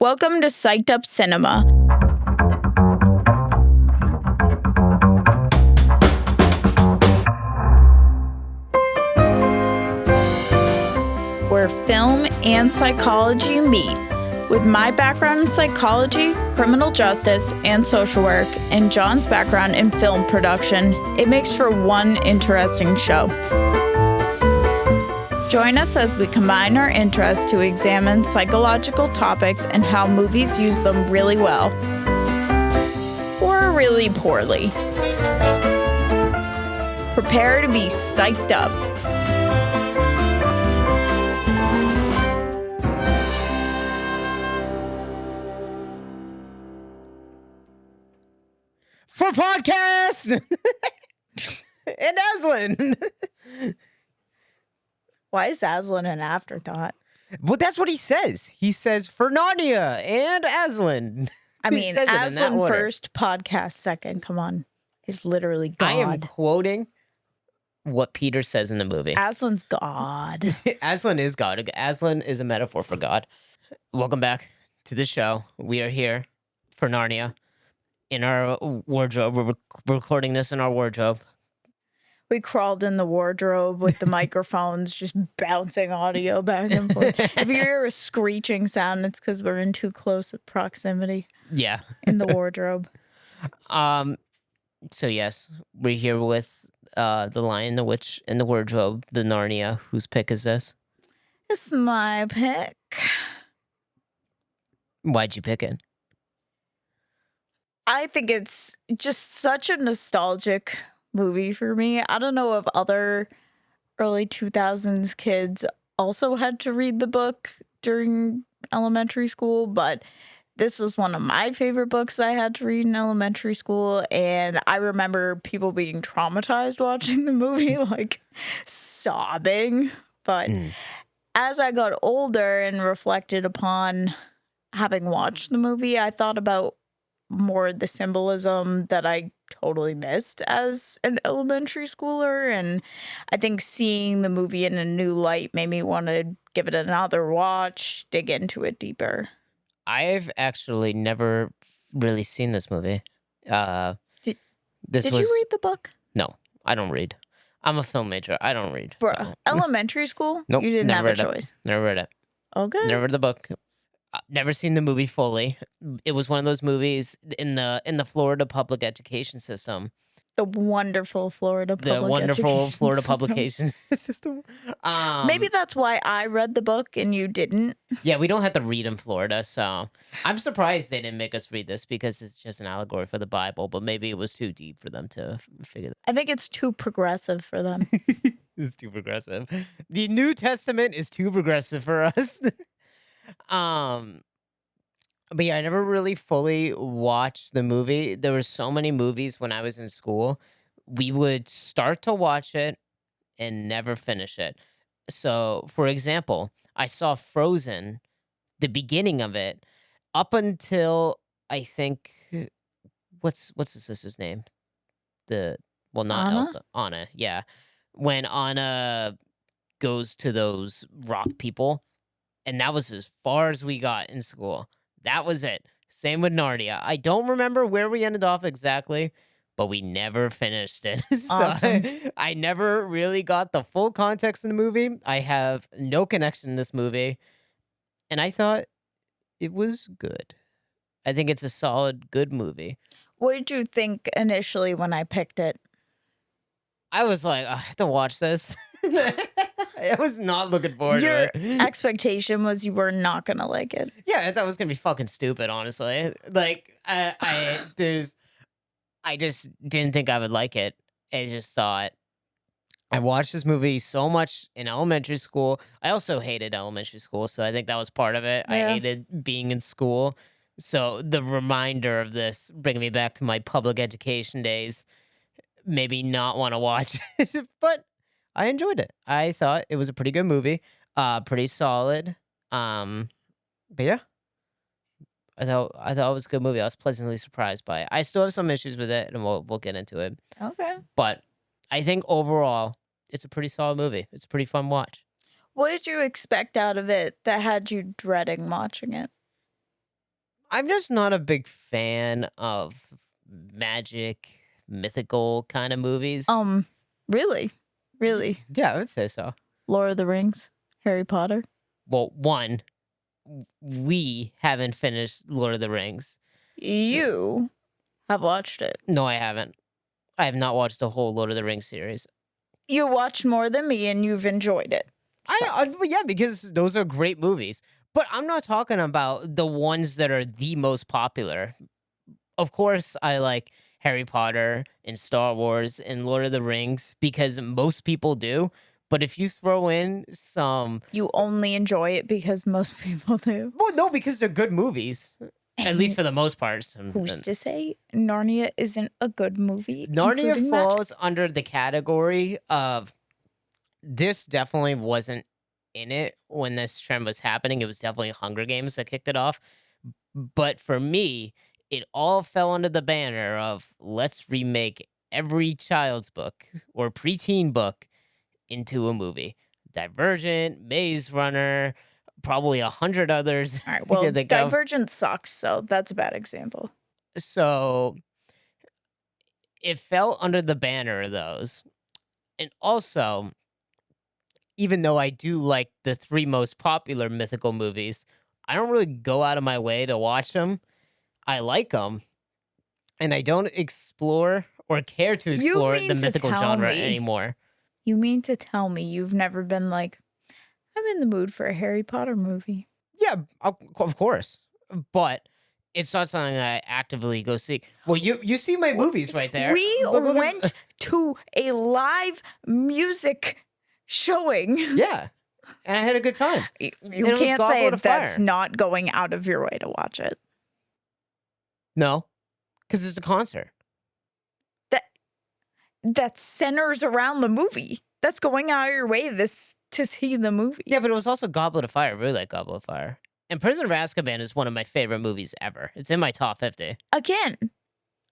Welcome to Psyched Up Cinema. Where film and psychology meet. With my background in psychology, criminal justice, and social work, and John's background in film production, it makes for one interesting show. Join us as we combine our interests to examine psychological topics and how movies use them really well. Or really poorly. Prepare to be psyched up. For podcast and Aslan. Why is Aslan an afterthought? Well, that's what he says. He says for Narnia and Aslan. I He mean, says it in that Aslan order. first, podcast second. Come on. He's literally God. I am quoting what Peter says in the movie. Aslan's God. Aslan is God. Aslan is a metaphor for God. Welcome back to the show. We are here for Narnia in our wardrobe. We're recording this in our wardrobe. We crawled in the wardrobe with the microphones just bouncing audio back and forth. If you hear a screeching sound, it's because we're in too close of proximity Yeah. in the wardrobe. So yes, we're here with the Lion, the Witch, and the Wardrobe, the Narnia. Whose pick is this? It's my pick. Why'd you pick it? I think it's just such a nostalgic movie for me. I don't know if other early 2000s kids also had to read the book during elementary school, but this was one of my favorite books I had to read in elementary school, and I remember people being traumatized watching the movie, like sobbing. But as I got older and reflected upon having watched the movie, I thought about more the symbolism that I totally missed as an elementary schooler, and I think seeing the movie in a new light made me want to give it another watch, dig into it deeper. I've actually never really seen this movie. Did you read the book? No, I don't read. I'm a film major. I don't read. Bro, so. elementary school? Nope, You didn't never have a read it. choice. Never read it. Okay. Never read the book. Never seen the movie fully. It was one of those movies in the Florida public education system. The wonderful Florida public The wonderful education Florida system. publication system. Maybe that's why I read the book and you didn't. Yeah, we don't have to read in Florida, so I'm surprised they didn't make us read this because it's just an allegory for the Bible, but maybe it was too deep for them to figure that. I think it's too progressive for them. It's too progressive. The New Testament is too progressive for us. But yeah, I never really fully watched the movie. There were so many movies when I was in school. We would start to watch it and never finish it. So, for example, I saw Frozen, the beginning of it, up until I think what's the sister's name? Not Anna? Elsa, Anna. Yeah, when Anna goes to those rock people, and that was as far as we got in school. That was it. Same with Narnia. I don't remember where we ended off exactly, but we never finished it. Awesome. I never really got the full context in the movie. I have no connection in this movie, and I thought it was good. I think it's a solid, good movie. What did you think initially when I picked it? I was like, I have to watch this. I was not looking forward Your to it. expectation was you were not going to like it. Yeah, I thought it was gonna be fucking stupid, honestly. Like, I just didn't think I would like it. I just thought I watched this movie so much in elementary school. I also hated elementary school, so I think that was part of it. Yeah. I hated being in school. So the reminder of this bringing me back to my public education days made me not want to watch it. But I enjoyed it. I thought it was a pretty good movie. Pretty solid. But yeah. I thought it was a good movie. I was pleasantly surprised by it. I still have some issues with it, and we'll get into it. Okay. But I think overall, it's a pretty solid movie. It's a pretty fun watch. What did you expect out of it that had you dreading watching it? I'm just not a big fan of magic, mythical kind of movies. Um, really? Really? Yeah, I would say so. Lord of the Rings? Harry Potter? Well, one, we haven't finished Lord of the Rings. Uh, You have watched it. No, I haven't. I have not watched the whole Lord of the Rings series. You watched more than me and you've enjoyed it. So, Well, yeah, because those are great movies. But I'm not talking about the ones that are the most popular. Of course, I like Harry Potter and Star Wars and Lord of the Rings because most people do. But if you throw in some, you only enjoy it because most people do. well, no, because they're good movies, at least And for the most part. who's to say Narnia isn't a good movie, Narnia including magic? falls under the category of this definitely wasn't in it when this trend was happening. It was definitely Hunger Games that kicked it off. But for me, it all fell under the banner of let's remake every child's book or preteen book into a movie. Divergent, Maze Runner, probably 100 others All right, I well, could think of. Divergent sucks, so that's a bad example. So it fell under the banner of those. And also, even though I do like the three most popular mythical movies, I don't really go out of my way to watch them. I like them, and I don't explore or care to You explore the mean to mythical tell genre me, anymore. you mean to tell me you've never been like, I'm in the mood for a Harry Potter movie. Yeah, of course, but it's not something that I actively go seek. Well, you see my W- movies right there. We Look went at to a live music showing. yeah, and I had a good time. You And it was can't say Goblet of that's Fire. not going out of your way to watch it. No, because it's a concert. That that centers around the movie. That's going out of your way to see the movie. Yeah, but it was also Goblet of Fire. I really like Goblet of Fire. And Prisoner of Azkaban is one of my favorite movies ever. It's in my top 50. Again,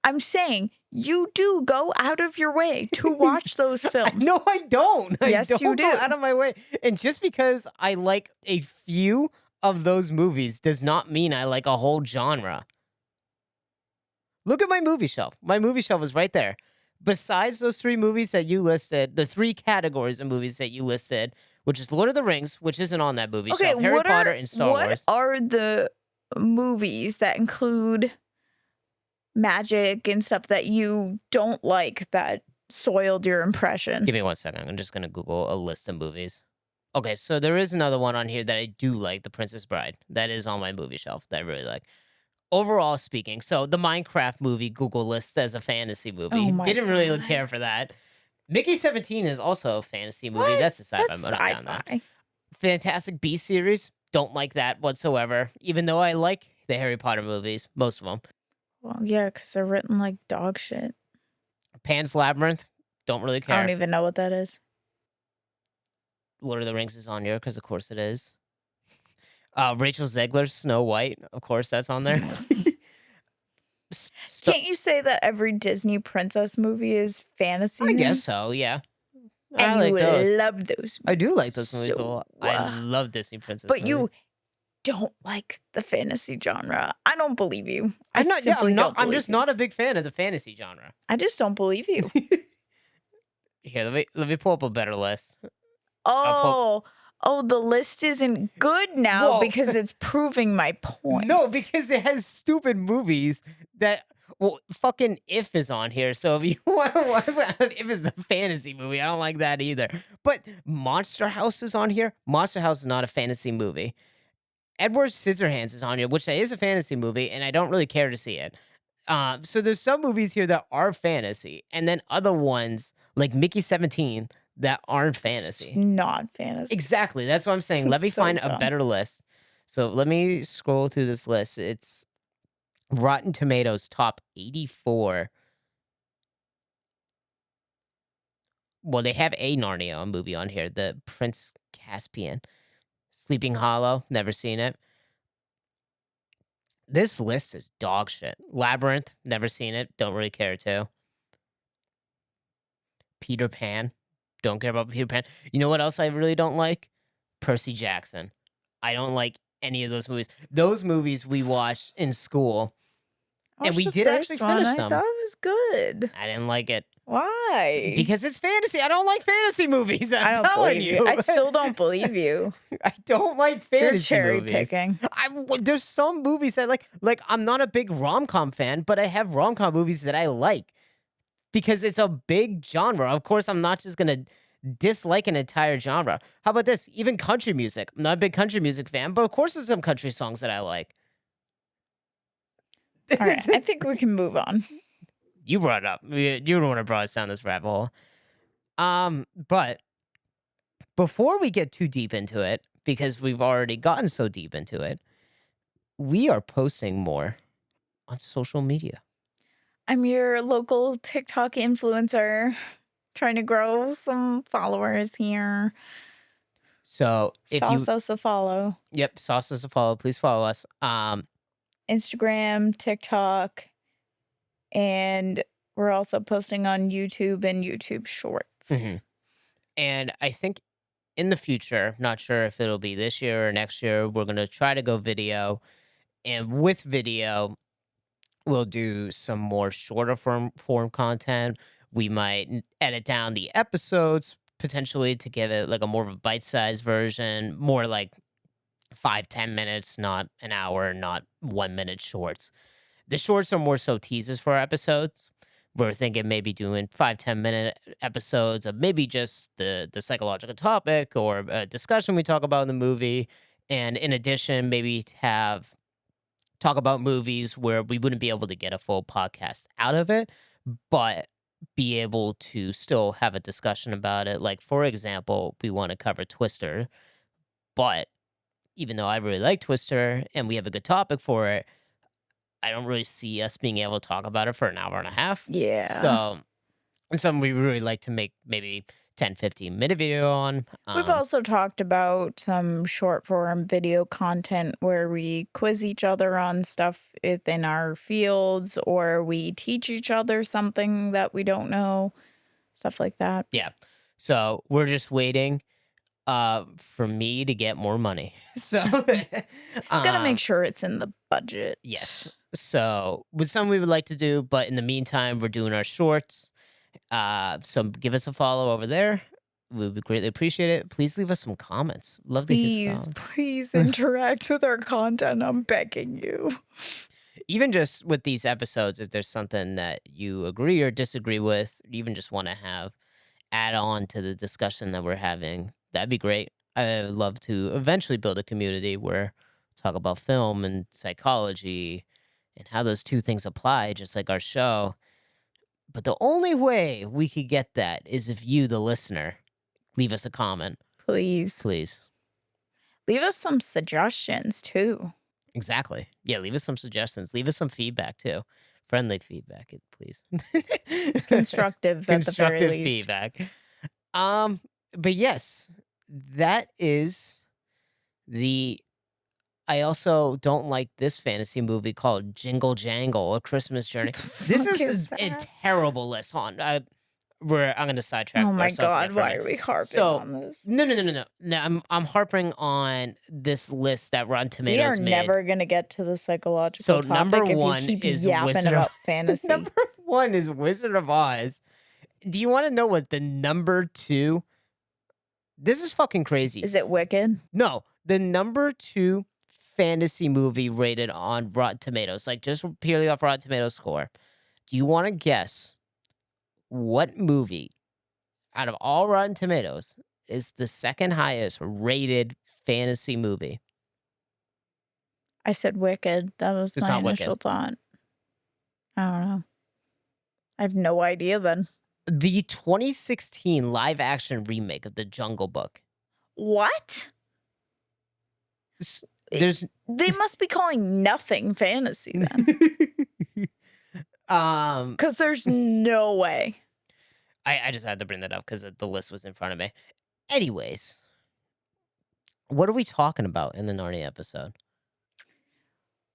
I'm saying you do go out of your way to watch those films. No, I don't. Yes, I you don't go do. out of my way. And just because I like a few of those movies does not mean I like a whole genre. Look at my movie shelf. My movie shelf is right there. Besides those three movies that you listed, the three categories of movies that you listed, which is Lord of the Rings, which isn't on that movie Okay, shelf, Harry Potter, and Star what Wars. are the movies that include magic and stuff that you don't like that soiled your impression? Give me 1 second. I'm just going to Google a list of movies. Okay, so there is another one on here that I do like, The Princess Bride. That is on my movie shelf that I really like. Overall speaking, so the Minecraft movie Google lists as a fantasy movie. Oh my Didn't really God. care for that. Mickey 17 is also a fantasy movie. What? That's a sci-fi. That's I'm not counting that. sci-fi. Fantastic Beasts series. Don't like that whatsoever. Even though I like the Harry Potter movies, most of them. Well, yeah, because they're written like dog shit. Pan's Labyrinth. Don't really I don't care. even know what that is. Lord of the Rings is on here because of course it is. Rachel Zegler's Snow White. Of course that's on there. Can't you say that every Disney princess movie is fantasy? I now? guess so, yeah. I And like you those. love those. I do like those movies a So, lot. I love Disney princess but movies. you don't like the fantasy genre. I don't believe you. I'm not. Yeah, simply I'm not. don't I'm believe just you. not a big fan of the fantasy genre. I just don't believe you. Here, let me pull up a better list. I'll Oh, the list isn't good now Well, because it's proving my point. No, because it has stupid movies that. Well, fucking If is on here, so if you want to watch If is the fantasy movie, I don't like that either. But Monster House is on here. Monster House is not a fantasy movie. Edward Scissorhands is on here, which is a fantasy movie, and I don't really care to see it. So there's some movies here that are fantasy, and then other ones like Mickey 17 that aren't It's fantasy. not fantasy. Exactly. That's what I'm saying. Let me It's so find a dumb. better list. So let me scroll through this list. It's Rotten Tomatoes top 84. Well, they have a Narnia movie on here, The Prince Caspian. Sleeping Hollow, never seen it. This list is dog shit. Labyrinth, never seen it, don't really care to. Peter Pan, don't care about Peter Pan. You know what else I really don't like? Percy Jackson. I don't like any of those movies. Those movies we watched in school, I and watched we the did actually first one. finish I thought them. it was good. I didn't like it Why? because it's fantasy. I don't like fantasy movies. I'm I don't telling believe you. you. I still don't believe you. I don't like You're fantasy cherry movies. picking. There's some movies I like. Like, I'm not a big rom-com fan, but I have rom-com movies that I like because it's a big genre. Of course, I'm not just gonna dislike an entire genre. How about this? Even country music. I'm not a big country music fan, but of course there's some country songs that I like. All right, I think we can move on. You brought it up. You're the one who brought us down this rabbit hole. But before we get too deep into it, because we've already gotten so deep into it, we are posting more on social media. I'm your local TikTok influencer trying to grow some followers here. So if you, Sauce us a follow. yep, sauce us a follow. Please follow us. Instagram, TikTok, and we're also posting on YouTube and YouTube Shorts. Mhm. And I think in the future, not sure if it'll be this year or next year, we're gonna try to go video. And with video, we'll do some more shorter form content. We might edit down the episodes potentially to give it like a more of a bite-sized version, more like 5-10 minutes, not an hour, not 1 minute shorts. The shorts are more so teasers for our episodes. We're thinking maybe doing 5-10 minute episodes of maybe just the psychological topic or a discussion we talk about in the movie. And in addition, maybe to have talk about movies where we wouldn't be able to get a full podcast out of it, but be able to still have a discussion about it. Like, for example, we want to cover Twister, but even though I really like Twister and we have a good topic for it, I don't really see us being able to talk about it for an hour and a half. Yeah. So it's something we really like to make maybe 10-15 minute video on. We've also talked about some short form video content where we quiz each other on stuff within our fields or we teach each other something that we don't know, stuff like that. Yeah. So we're just waiting for me to get more money. So Gotta make um sure it's in the budget. yes. So with some we would like to do, but in the meantime, we're doing our shorts. So give us a follow over there. We would greatly appreciate it. Please leave us some comments. Love to hear some Please, comments. please interact with our content. I'm begging you. Even just with these episodes, if there's something that you agree or disagree with, or even just want to have add on to the discussion that we're having, that'd be great. I would love to eventually build a community where we talk about film and psychology and how those two things apply, just like our show. But the only way we could get that is if you, the listener, leave us a comment, Please. please. Leave us some suggestions too. Exactly. Yeah, leave us some suggestions. Leave us some feedback too. Friendly feedback, please. Constructive at the very Constructive least. feedback. But yes, that is the. I also don't like this fantasy movie called Jingle Jangle: A Christmas Journey. This fuck is a that? terrible list. Hold on, I'm gonna sidetrack. Oh my ourselves again god, for a why minute. are we harping So on this? no. I'm harping on this list that Rotten We Tomatoes are made. never gonna get to the psychological So topic number if one you keep is yapping Wizard of about fantasy. Number one is Wizard of Oz. Do you want to know what the number two? This is fucking crazy. Is it Wicked? No, the number two fantasy movie rated on Rotten Tomatoes, like just purely off Rotten Tomatoes score. Do you want to guess what movie out of all Rotten Tomatoes is the second highest rated fantasy movie? I said Wicked. That was It's my not Wicked. initial thought. I don't know. I have no idea then. The 2016 live action remake of The Jungle Book. What? There's They must be calling nothing fantasy then. Because there's no way. I just had to bring that up because the list was in front of me. Anyways, what are we talking about in the Narnia episode?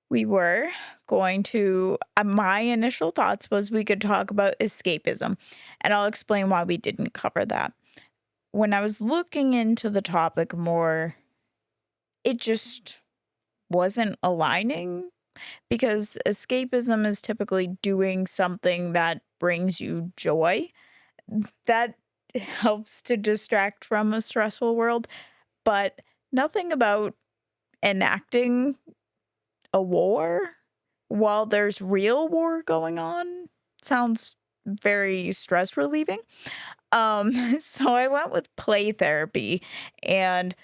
We were going to, my initial thoughts was we could talk about escapism, and I'll explain why we didn't cover that. When I was looking into the topic more, it just wasn't aligning because escapism is typically doing something that brings you joy. That helps to distract from a stressful world, but nothing about enacting a war while there's real war going on sounds very stress relieving. So I went with play therapy, and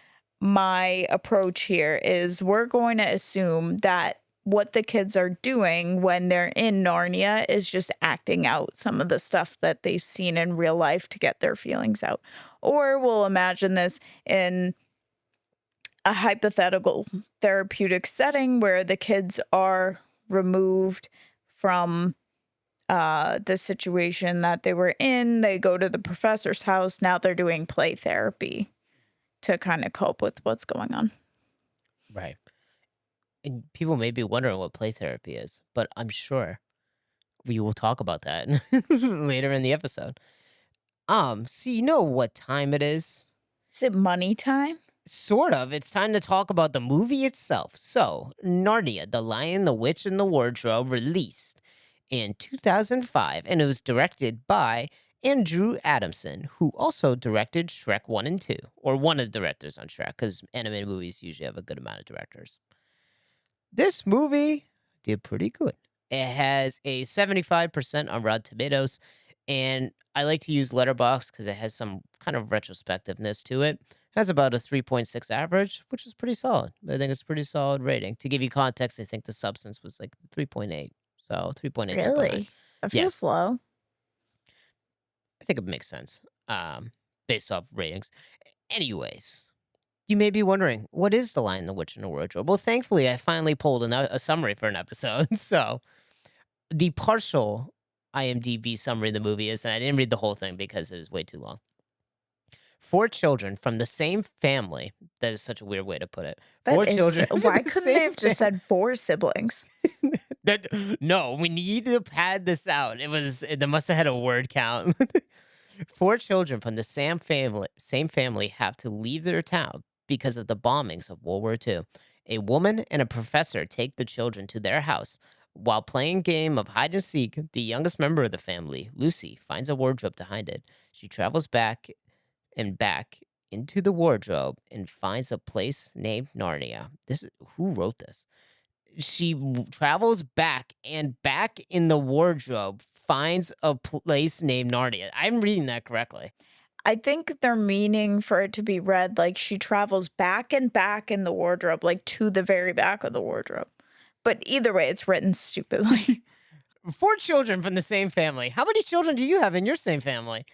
my approach here is we're going to assume that what the kids are doing when they're in Narnia is just acting out some of the stuff that they've seen in real life to get their feelings out. Or we'll imagine this in a hypothetical therapeutic setting where the kids are removed from the situation that they were in. They go to the professor's house. Now they're doing play therapy to kind of cope with what's going on. Right. And people may be wondering what play therapy is, but I'm sure we will talk about that later in the episode. So you know what time it is? Is it money time? Sort of. It's time to talk about the movie itself. So, Narnia, The Lion, the Witch, and the Wardrobe released in 2005, and it was directed by Andrew Adamson, who also directed Shrek 1 and 2, or one of the directors on Shrek, because animated movies usually have a good amount of directors. This movie did pretty good. It has a 75% on Rotten Tomatoes, and I like to use Letterboxd because it has some kind of retrospectiveness to it. It has about a 3.6 average, which is pretty solid. I think it's a pretty solid rating. To give you context, I think The Substance was like 3.8. So 3.8 not behind. Really? I Yeah, feel slow. I think it makes sense based off ratings. Anyways, you may be wondering, what is The Lion, the Witch, and the Wardrobe? Well, thankfully, I finally pulled a summary for an episode. So, the partial IMDb summary of the movie is, and I didn't read the whole thing because it was way too long. Four children from the same family. That is such a weird way to put it. That Four is children from why the couldn't they same have just family. said 4 siblings? That no, we need to pad this out. They must have had a word count. Four children from the same family have to leave their town because of the bombings of World War II. A woman and a professor take the children to their house. While playing a game of hide and seek, the youngest member of the family, Lucy, finds a wardrobe to hide it. She travels back into the wardrobe and finds a place named Narnia. Who wrote this? Travels back and back in the wardrobe finds a place named Narnia. I'm reading that correctly. I think they're meaning for it to be read like she travels back and back in the wardrobe, like to the very back of the wardrobe. But either way, it's written stupidly. Four children from the same family. How many children do you have in your same family?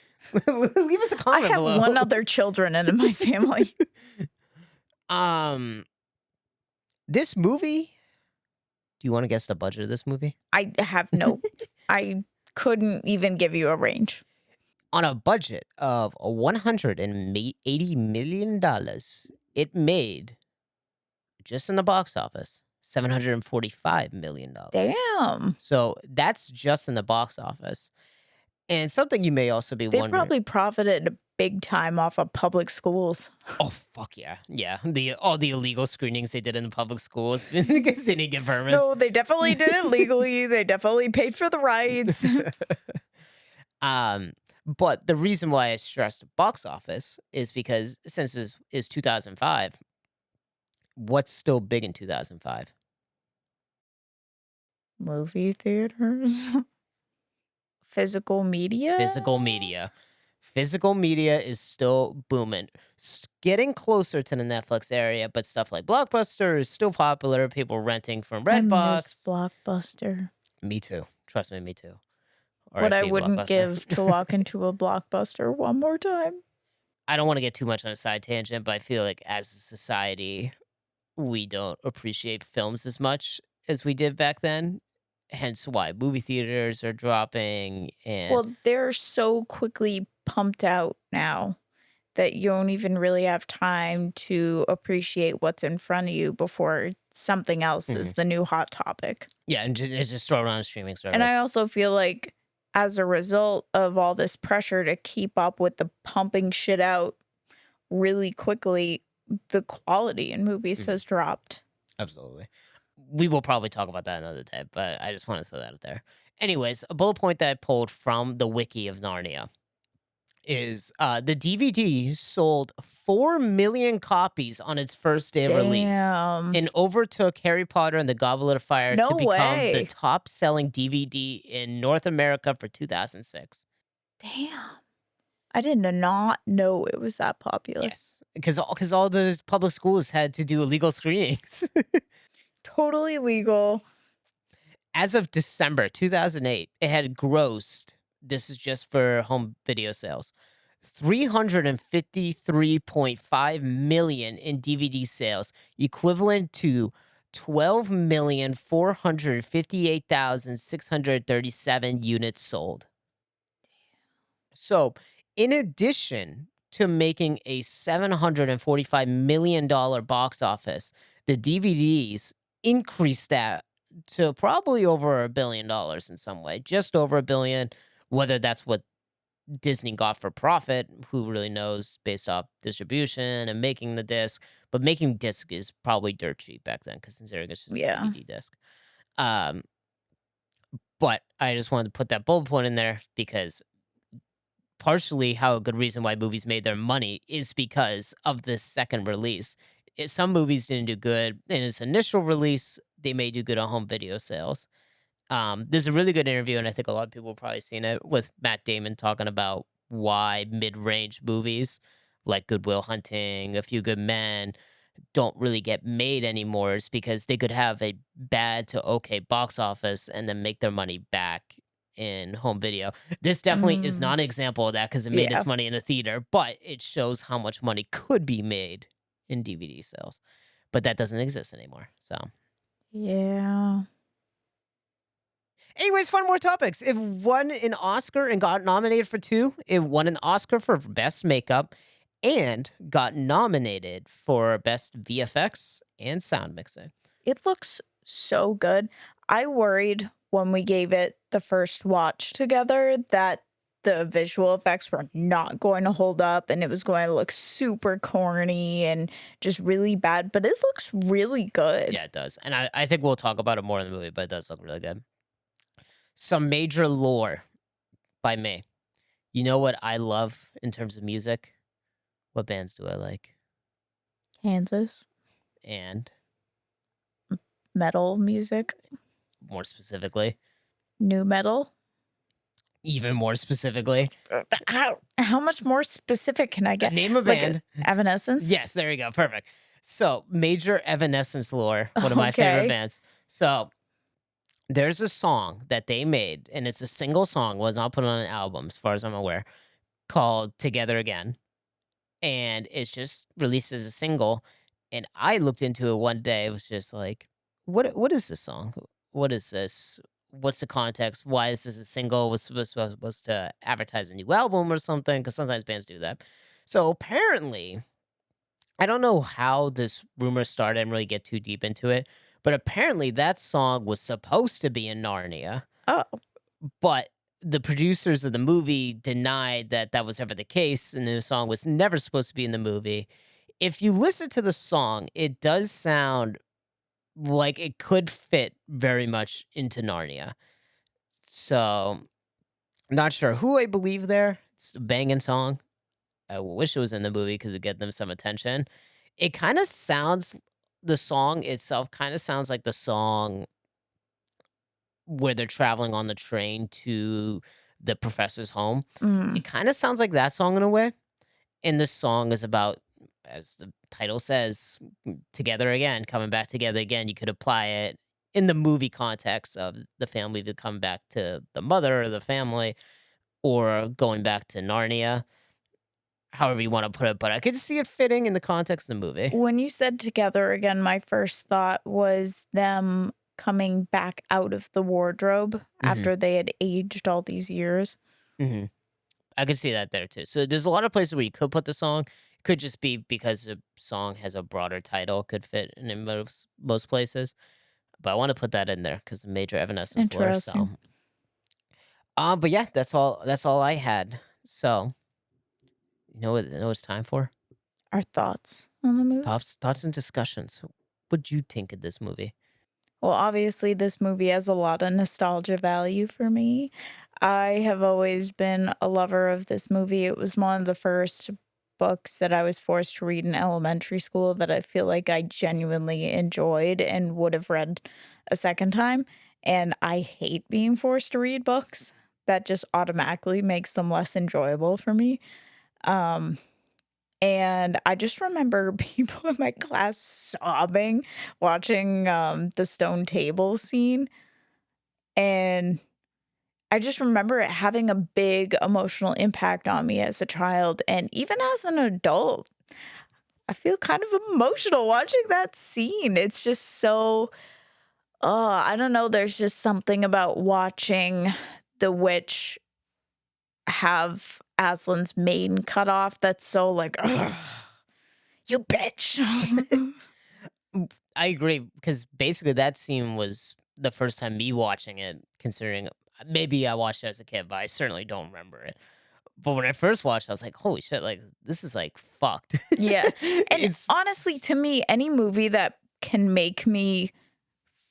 Leave us a I comment have below. one other children in my family. um, this movie. Do you want to guess the budget of this movie? I couldn't even give you a range. On a budget of $180 million, it made, just in the box office, $745 million. Damn. So that's just in the box office. And something you may also be They wondering. probably profited big time off of public schools. Oh fuck yeah, yeah! All the illegal screenings they did in the public schools because they didn't get permits. No, they definitely did it legally. They definitely paid for the rights. But the reason why I stressed box office is because since this is 2005, what's still big in 2005? Movie theaters. Physical media? Physical media. Physical media is still booming. Getting closer to the Netflix area, but stuff like Blockbuster is still popular. People renting from I miss Redbox. Blockbuster. Me too. Trust me too. What I RIP wouldn't Blockbuster. give to walk into a Blockbuster one more time. I don't want to get too much on a side tangent, but I feel like as a society, we don't appreciate films as much as we did back then. Hence why movie theaters are dropping and Well, they're so quickly pumped out now that you don't even really have time to appreciate what's in front of you before something else is Mhm. the new hot topic. Yeah, and just throw it on a streaming And I service. also feel like as a result of all this pressure to keep up with the pumping shit out really quickly, the quality in movies Mhm. has dropped. Absolutely. We will probably talk about that another day, but I just want to throw that out there. Anyways, a bullet point that I pulled from the wiki of Narnia is the DVD sold 4 million copies on its first day of release Damn. and overtook Harry Potter and the Goblet of Fire to No become the way. top selling DVD in North America for 2006. Damn. I did not know it was that popular. Yes, because all the public schools had to do illegal screenings. Totally legal. As of December 2008, it had grossed, this is just for home video sales, 353.5 million in DVD sales, equivalent to 12,458,637 units sold. So, in addition to making a $745 million box office, the DVDs increased that to probably over $1 billion in some way, just over a billion. Whether that's what Disney got for profit, who really knows based off distribution and making the disc. But making disc is probably dirt cheap back then, because considering it's just a Yeah. DVD disc. Um, but I just wanted to put that bullet point in there because partially how a good reason why movies made their money is because of this second release. Some movies didn't do good in its initial release. They may do good on home video sales. There's a really good interview, and I think a lot of people have probably seen it with Matt Damon talking about why mid-range movies like Goodwill Hunting, A Few Good Men don't really get made anymore. Is because they could have a bad to okay box office and then make their money back in home video. This definitely is Mm, not an example of that because it made yeah. its money in a theater, but it shows how much money could be made in DVD sales. But that doesn't exist anymore. So, Yeah. anyways, fun more topics. It won an Oscar and got nominated for two. It won an Oscar for best makeup and got nominated for best VFX and sound mixing. It looks so good. I worried when we gave it the first watch together that the visual effects were not going to hold up and it was going to look super corny and just really bad, but it looks really good. Yeah, it does. And I think we'll talk about it more in the movie, but it does look really good. Some major lore by me. You know what I love in terms of music? What bands do I like? Kansas And metal music, more specifically, new metal. even more specifically, How much more specific can I get? name a Like band. Evanescence? Yes, there you go. Perfect. So, major Evanescence lore, one of my favorite Okay. bands. So, there's a song that they made, and it's a single song, was not put on an album, as far as I'm aware, called Together Again. And it's just released as a single. And I looked into it one day. It was just like, what is this song? What is this? What's the context? Why is this a single? Was supposed to advertise a new album or something? Because sometimes bands do that. So apparently, I don't know how this rumor started. I didn't really get too deep into it, but apparently that song was supposed to be in Narnia, Oh, but the producers of the movie denied that that was ever the case, and the song was never supposed to be in the movie. If you listen to the song, it does sound like it could fit very much into Narnia. So, not sure who I believe there. It's a banging song. I wish it was in the movie because it'd get them some attention. It kind of sounds, the song itself kind of sounds like the song where they're traveling on the train to the professor's home. mm. It kind of sounds like that song in a way. And this song is about, as the title says, together again, coming back together again. You could apply it in the movie context of the family to come back to the mother or the family, or going back to Narnia, however you want to put it. But I could see it fitting in the context of the movie. When you said together again, my first thought was them coming back out of the wardrobe Hmm. after they had aged all these years. Hmm. I could see that there too. So there's a lot of places where you could put the song. It could just be because the song has a broader title, could fit in most places. But I want to put that in there because the major It's Evanescence lore. So, interesting. but yeah, that's all I had. So, you know what it's time for? Our thoughts on the movie? Thoughts and discussions. What'd you think of this movie? Well, obviously, this movie has a lot of nostalgia value for me. I have always been a lover of this movie. It was one of the first books that I was forced to read in elementary school that I feel like I genuinely enjoyed and would have read a second time. And I hate being forced to read books. That just automatically makes them less enjoyable for me. Um, and I just remember people in my class sobbing watching, the stone table scene, and I just remember it having a big emotional impact on me as a child, and even as an adult, I feel kind of emotional watching that scene. It's just so I don't know, there's just something about watching the witch have Aslan's mane cut off that's so like, "Ugh, you bitch." I agree because basically that scene was the first time me watching it, considering maybe I watched it as a kid, but I certainly don't remember it. But when I first watched, I was like, "Holy shit! Like this is like fucked." Yeah, and It's honestly, to me, any movie that can make me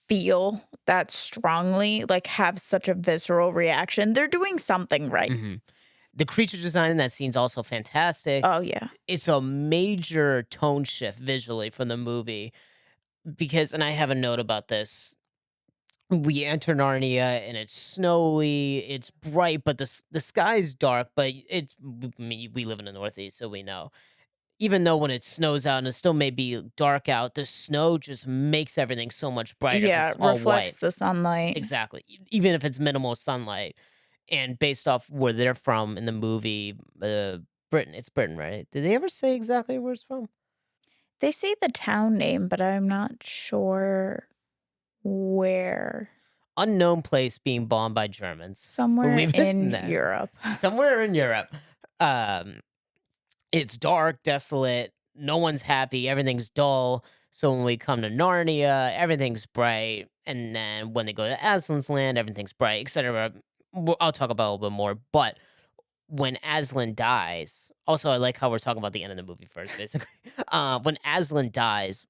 feel that strongly, like, have such a visceral reaction, they're doing something right. mhm. The creature design in that scene's also fantastic. Oh, yeah. It's a major tone shift visually from the movie because, and I have a note about this. We enter Narnia and it's snowy, it's bright, but the sky's dark. But I mean, we live in the Northeast, so we know. Even though when it snows out and it still may be dark out, the snow just makes everything so much brighter because Yeah, it's it all white. reflects the sunlight. Exactly. Even if it's minimal sunlight, and based off where they're from in the movie, Britain. It's Britain, right? Did they ever say exactly where it's from? They say the town name, but I'm not sure where. Unknown place being bombed by Germans. We'll Somewhere leave it in in there. Europe. Somewhere in Europe. Um, it's dark, desolate. No one's happy. Everything's dull. So when we come to Narnia, everything's bright. And then when they go to Aslan's land, everything's bright, etc. I'll talk about it a little bit more. But when Aslan dies, also I like how we're talking about the end of the movie first, basically. When Aslan dies,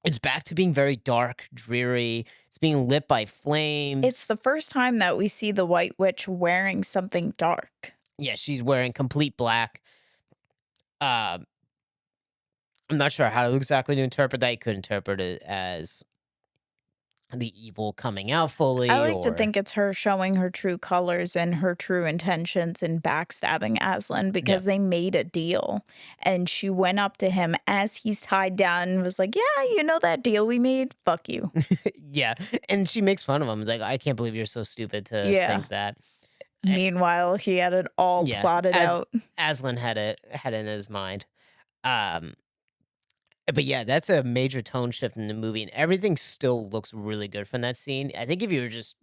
it's back to being very dark, dreary. It's being lit by It's the flames. first time that we see the White Witch wearing something dark. Yeah, she's wearing complete black. Uh, I'm not sure how exactly to interpret that. You could interpret it as the evil coming out I fully, like to or think it's her showing her true colors and her true intentions in backstabbing Aslan yeah, because they made a deal. And she went up to him as he's tied down and was like, "Yeah, you know that deal we made? Fuck you." yeah. And she makes fun of him. It's like, I can't believe you're so stupid to Yeah. think that. Meanwhile, he had it all Yeah, plotted as out. Aslan had it in his mind. Um, but yeah, that's a major tone shift in the movie, and everything still looks really good from that scene. I think if you were just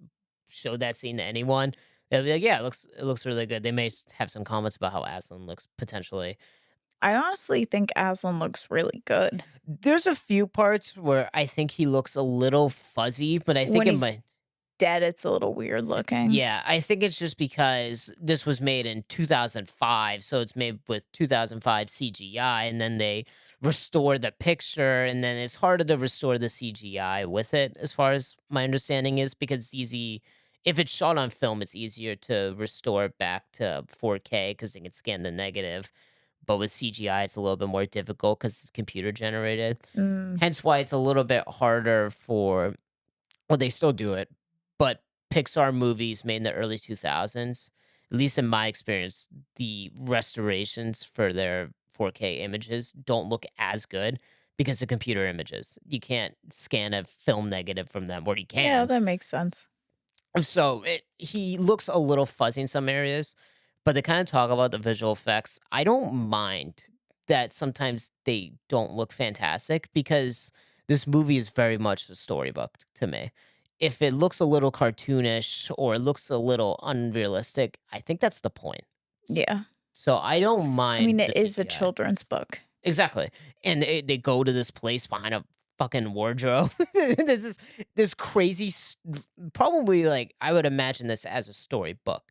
showed that scene to anyone, they'll be like, "Yeah, it looks really good." They may have some comments about how Aslan looks potentially. I honestly think Aslan looks really good. There's a few parts where I think he looks a little fuzzy, but I think When it he's might. dead, it's a little weird looking. Yeah, I think it's just because this was made in 2005, so it's made with 2005 CGI, and then they restore the picture, and then it's harder to restore the CGI with it, as far as my understanding is, because it's easy. If it's shot on film, it's easier to restore it back to 4K because they can scan the negative. But with CGI, it's a little bit more difficult because it's computer generated. Mm, Hence why it's a little bit harder for, well, they still do it, but Pixar movies made in the early 2000s, at least in my experience, the restorations for their 4K images don't look as good because of computer images. You can't scan a film negative from them, or you yeah, can. that makes sense. So he looks a little fuzzy in some areas, but to kind of talk about the visual effects, I don't mind that sometimes they don't look fantastic because this movie is very much a storybook to me. If it looks a little cartoonish or it looks a little unrealistic, I think that's the point. S- Yeah. So I don't I mean, mind it the is a CGI. children's book. Exactly. And they go to this place behind a fucking wardrobe. This is this crazy probably, like, I would imagine this as a storybook.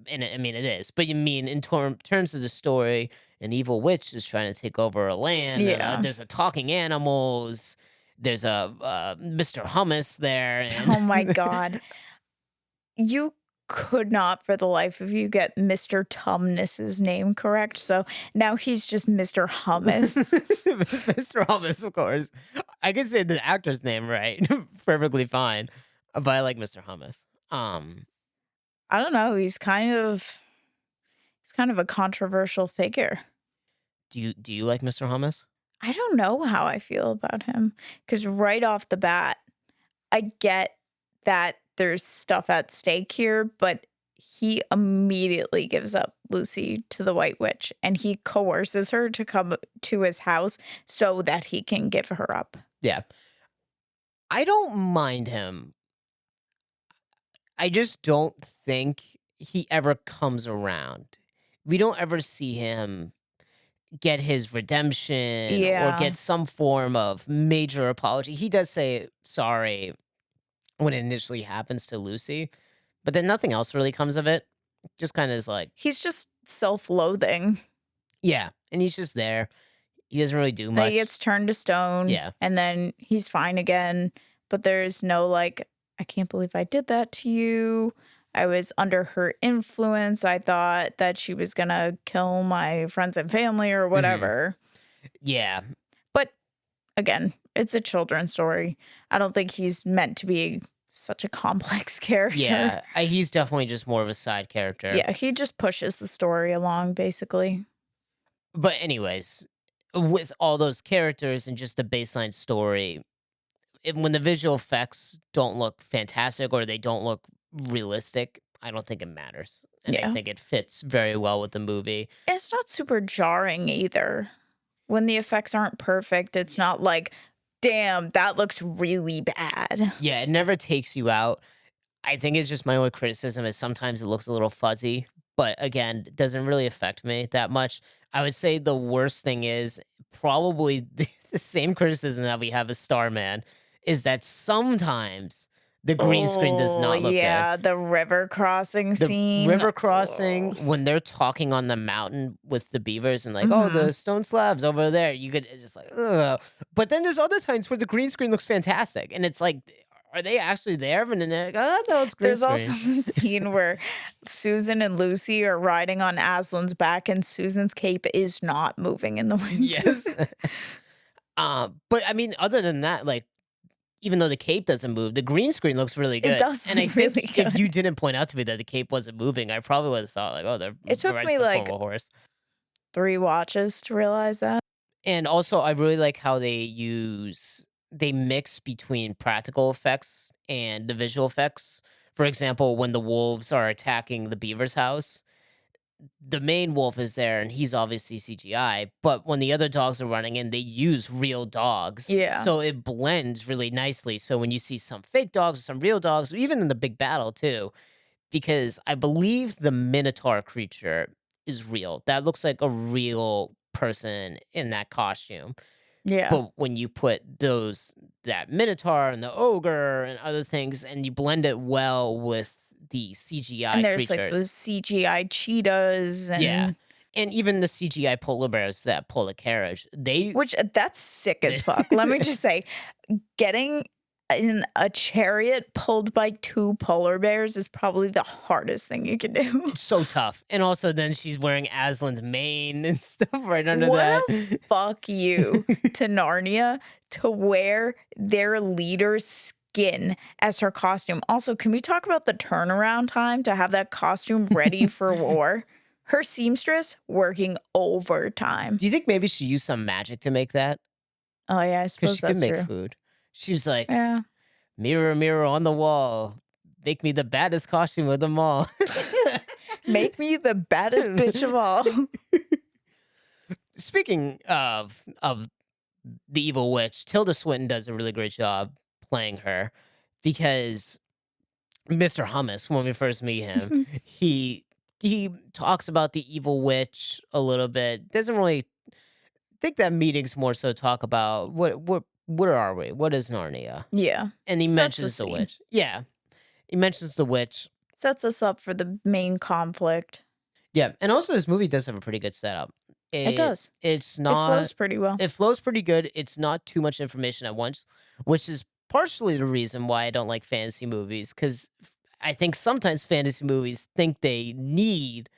And I mean it is. But you mean in terms of the story, an evil witch is trying to take over a land and Yeah. there's a talking animals. There's a Mr. Hummus there, and Oh my god. You could not for the life of you get Mr. Tumnus's name correct, so now he's just Mr. Hummus. Mr. Hummus, of course. I can say the actor's name right, perfectly fine, but I like Mr. Hummus. I don't know, he's kind of a controversial figure. Do you like Mr. Hummus? I don't know how I feel about him because right off the bat, I get that there's stuff at stake here, but he immediately gives up Lucy to the White Witch and he coerces her to come to his house so that he can give her up. Yeah. I don't mind him. I just don't think he ever comes around. We don't ever see him get his redemption or Yeah. get some form of major apology. He does say sorry when it initially happens to Lucy, but then nothing else really comes of it. Just kind of is like, He's just self-loathing. yeah, and he's just there. He doesn't really do He much. gets turned to stone Yeah. and then he's fine again, but there's no like, I can't believe I did that to you. I was under her influence. I thought that she was gonna kill my friends and family or Hmm. whatever. Yeah. But again, it's a children's story. I don't think he's meant to be such a complex character. Yeah. He's definitely just more of a side character. Yeah, he just pushes the story along basically. But, anyways, with all those characters and just the baseline story, when the visual effects don't look fantastic or they don't look realistic, I don't think it matters. And I Yeah. think it fits very well with the movie. It's not super jarring either. When the effects aren't perfect, it's not like, damn, that looks really bad. Yeah, it never takes you out. I think it's just my only criticism is sometimes it looks a little fuzzy, but again, it doesn't really affect me that much. I would say the worst thing is probably the same criticism that we have of Starman is that sometimes the green screen does Oh, not look good. yeah, the river crossing The scene. river crossing, Oh. when they're talking on the mountain with the beavers and like, oh, the Mhm. stone slabs over there, you could it's just like, ugh. But then there's other times where the green screen looks fantastic, and it's like, are they actually there? And then they're like, oh no, it's green There's also screen. the scene where Susan and Lucy are riding on Aslan's back, and Susan's cape is not moving in the wind. Yes. But I mean, other than that, like, even though the cape doesn't move, the green screen looks really It good. does And I look think really if you good. didn't point out to me that the cape wasn't moving, I probably would have thought like, oh, they're It took riding me, some form of like, a horse. 3 watches to realize that. And also, I really like how they mix between practical effects and the visual effects. For example, when the wolves are attacking the beaver's house, the main wolf is there and he's obviously CGI, but when the other dogs are running in, they use real dogs. Yeah. So it blends really nicely. So when you see some fake dogs or some real dogs, or even in the big battle too, because I believe the Minotaur creature is real. That looks like a real person in that costume. Yeah. But when you put that Minotaur and the ogre and other things and you blend it well with the CGI And there's, like, creatures. those CGI cheetahs Yeah. and And even the CGI polar bears that pull the carriage, which that's sick as fuck. Let me just say, getting in a chariot pulled by 2 polar bears is probably the hardest thing you can do. it's so tough. And also then she's wearing Aslan's mane and stuff right under What that. a fuck you to Narnia to wear their leader's skin as her costume. Also, can we talk about the turnaround time to have that costume ready for war? Her seamstress working overtime. Do you think maybe she used some magic to make that? Oh, yeah, I Because suppose she could that's make true. food. She was like, Yeah. mirror, mirror on the wall, make me the baddest costume of them all. Make me the baddest bitch of all. Speaking of the evil witch, Tilda Swinton does a really great job playing her because Mr. Hummus, when we first meet him, he talks about the evil witch a little bit. Doesn't really think that meetings more so talk about what are we? What is Narnia? Yeah. And he Sets the mentions the scene. witch. Yeah. He mentions the witch. Sets us up for the main conflict. Yeah. And also this movie does have a pretty good setup. It It does. it's It not flows pretty well. it flows pretty good. It's not too much information at once, which is partially the reason why I don't like fantasy movies. Because I think sometimes fantasy movies think they need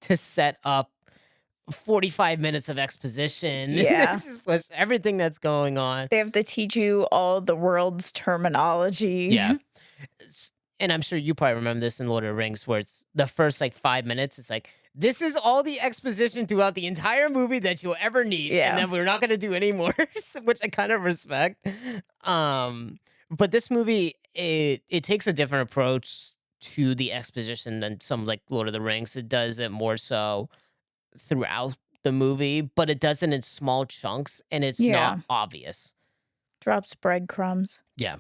to set up 45 minutes of exposition and they Yeah. just push everything that's going on. They have to teach you all the world's terminology. Yeah. S and I'm sure you probably remember this in Lord of the Rings where it's the first, like, 5 minutes, it's like, "This is all the exposition throughout the entire movie that you'll ever need, and Yeah. then we're not gonna do any more," which I kind of respect. But this movie, it takes a different approach to the exposition than some, like, Lord of the Rings. It does it more so throughout the movie, but it does it in small chunks, and it's not Yeah. obvious. Drops breadcrumbs. Yeah.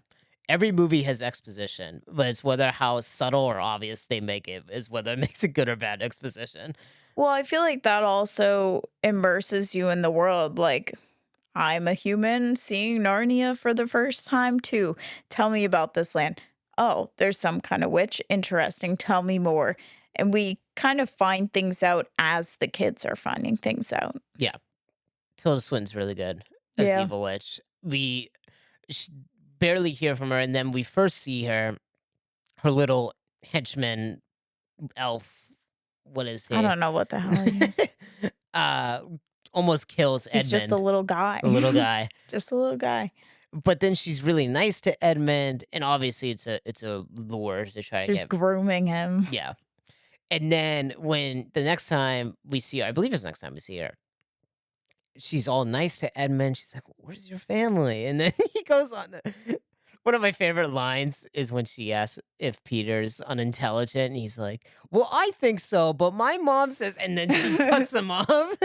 Every movie has exposition, but it's whether how subtle or obvious they make it is whether it makes it good or bad exposition. Well, I feel like that also immerses you in the world. Like, I'm a human seeing Narnia for the first time too. Tell me about this land. Oh, there's some kind of witch. Interesting. Tell me more. And we kind of find things out as the kids are finding things out. Yeah. Tilda Swinton's really good as the Yeah. evil witch. We sh- barely hear from her, and then we first see her, her little henchman elf. What is I he? don't know what the hell he is. uh, almost kills He's just a Edmund, little guy. the little guy. Just a little guy. But then she's really nice to Edmund, and obviously it's a lure to try to She's get. grooming him. Yeah. And then when the next time we see her, I believe it's the next time we see her, she's all nice to Edmund. She's like, "Where's your family?" And then he goes on. One of my favorite lines is when she asks if Peter's unintelligent, and he's like, "Well, I think so, but my mom says," and then she cuts him off.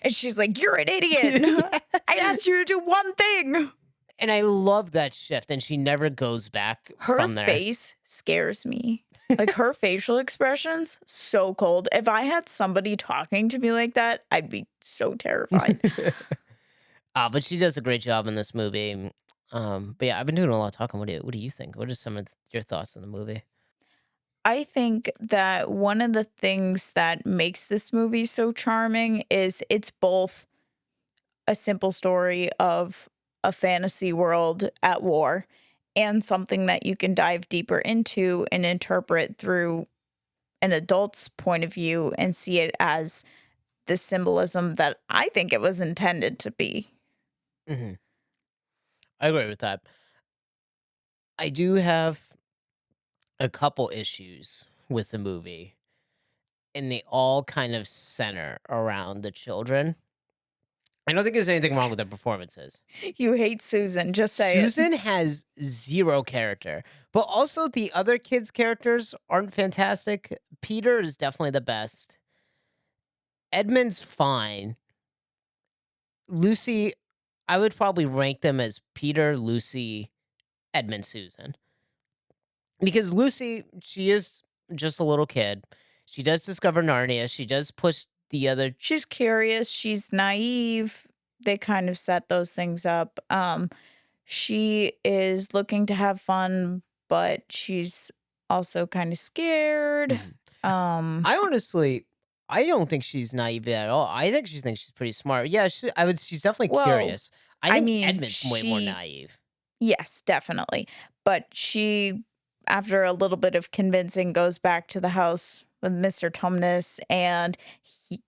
And she's like, "You're an idiot. Yeah. I asked you to do one thing." And I love that shift, and she never goes back Her from there. face scares me. Like her facial expressions, so cold. If I had somebody talking to me like that, I'd be so terrified. But she does a great job in this movie. But yeah, I've been doing a lot of talking. What do you think? What are some of your thoughts on the movie? I think that one of the things that makes this movie so charming is it's both a simple story of a fantasy world at war and something that you can dive deeper into and interpret through an adult's point of view and see it as the symbolism that I think it was intended to be. Hmm. I agree with that. I do have a couple issues with the movie, and they all kind of center around the children. I don't think there's anything wrong with their performances. You hate Susan, just say it. Susan has zero character, but also the other kids' characters aren't fantastic. Peter is definitely the best. Edmund's fine. Lucy, I would probably rank them as Peter, Lucy, Edmund, Susan. Because Lucy, she is just a little kid. She does discover Narnia. She does push the other. She's curious, she's naive. They kind of set those things up. She is looking to have fun, but she's also kind of scared. Mhm. Um, I honestly, I don't think she's naive at all. I think she thinks she's pretty smart. Yeah, I would. She's definitely well, curious. I I think mean, Edmund's way more naive. yes, definitely. But she, after a little bit of convincing, goes back to the house with Mr. Tumnus. And he,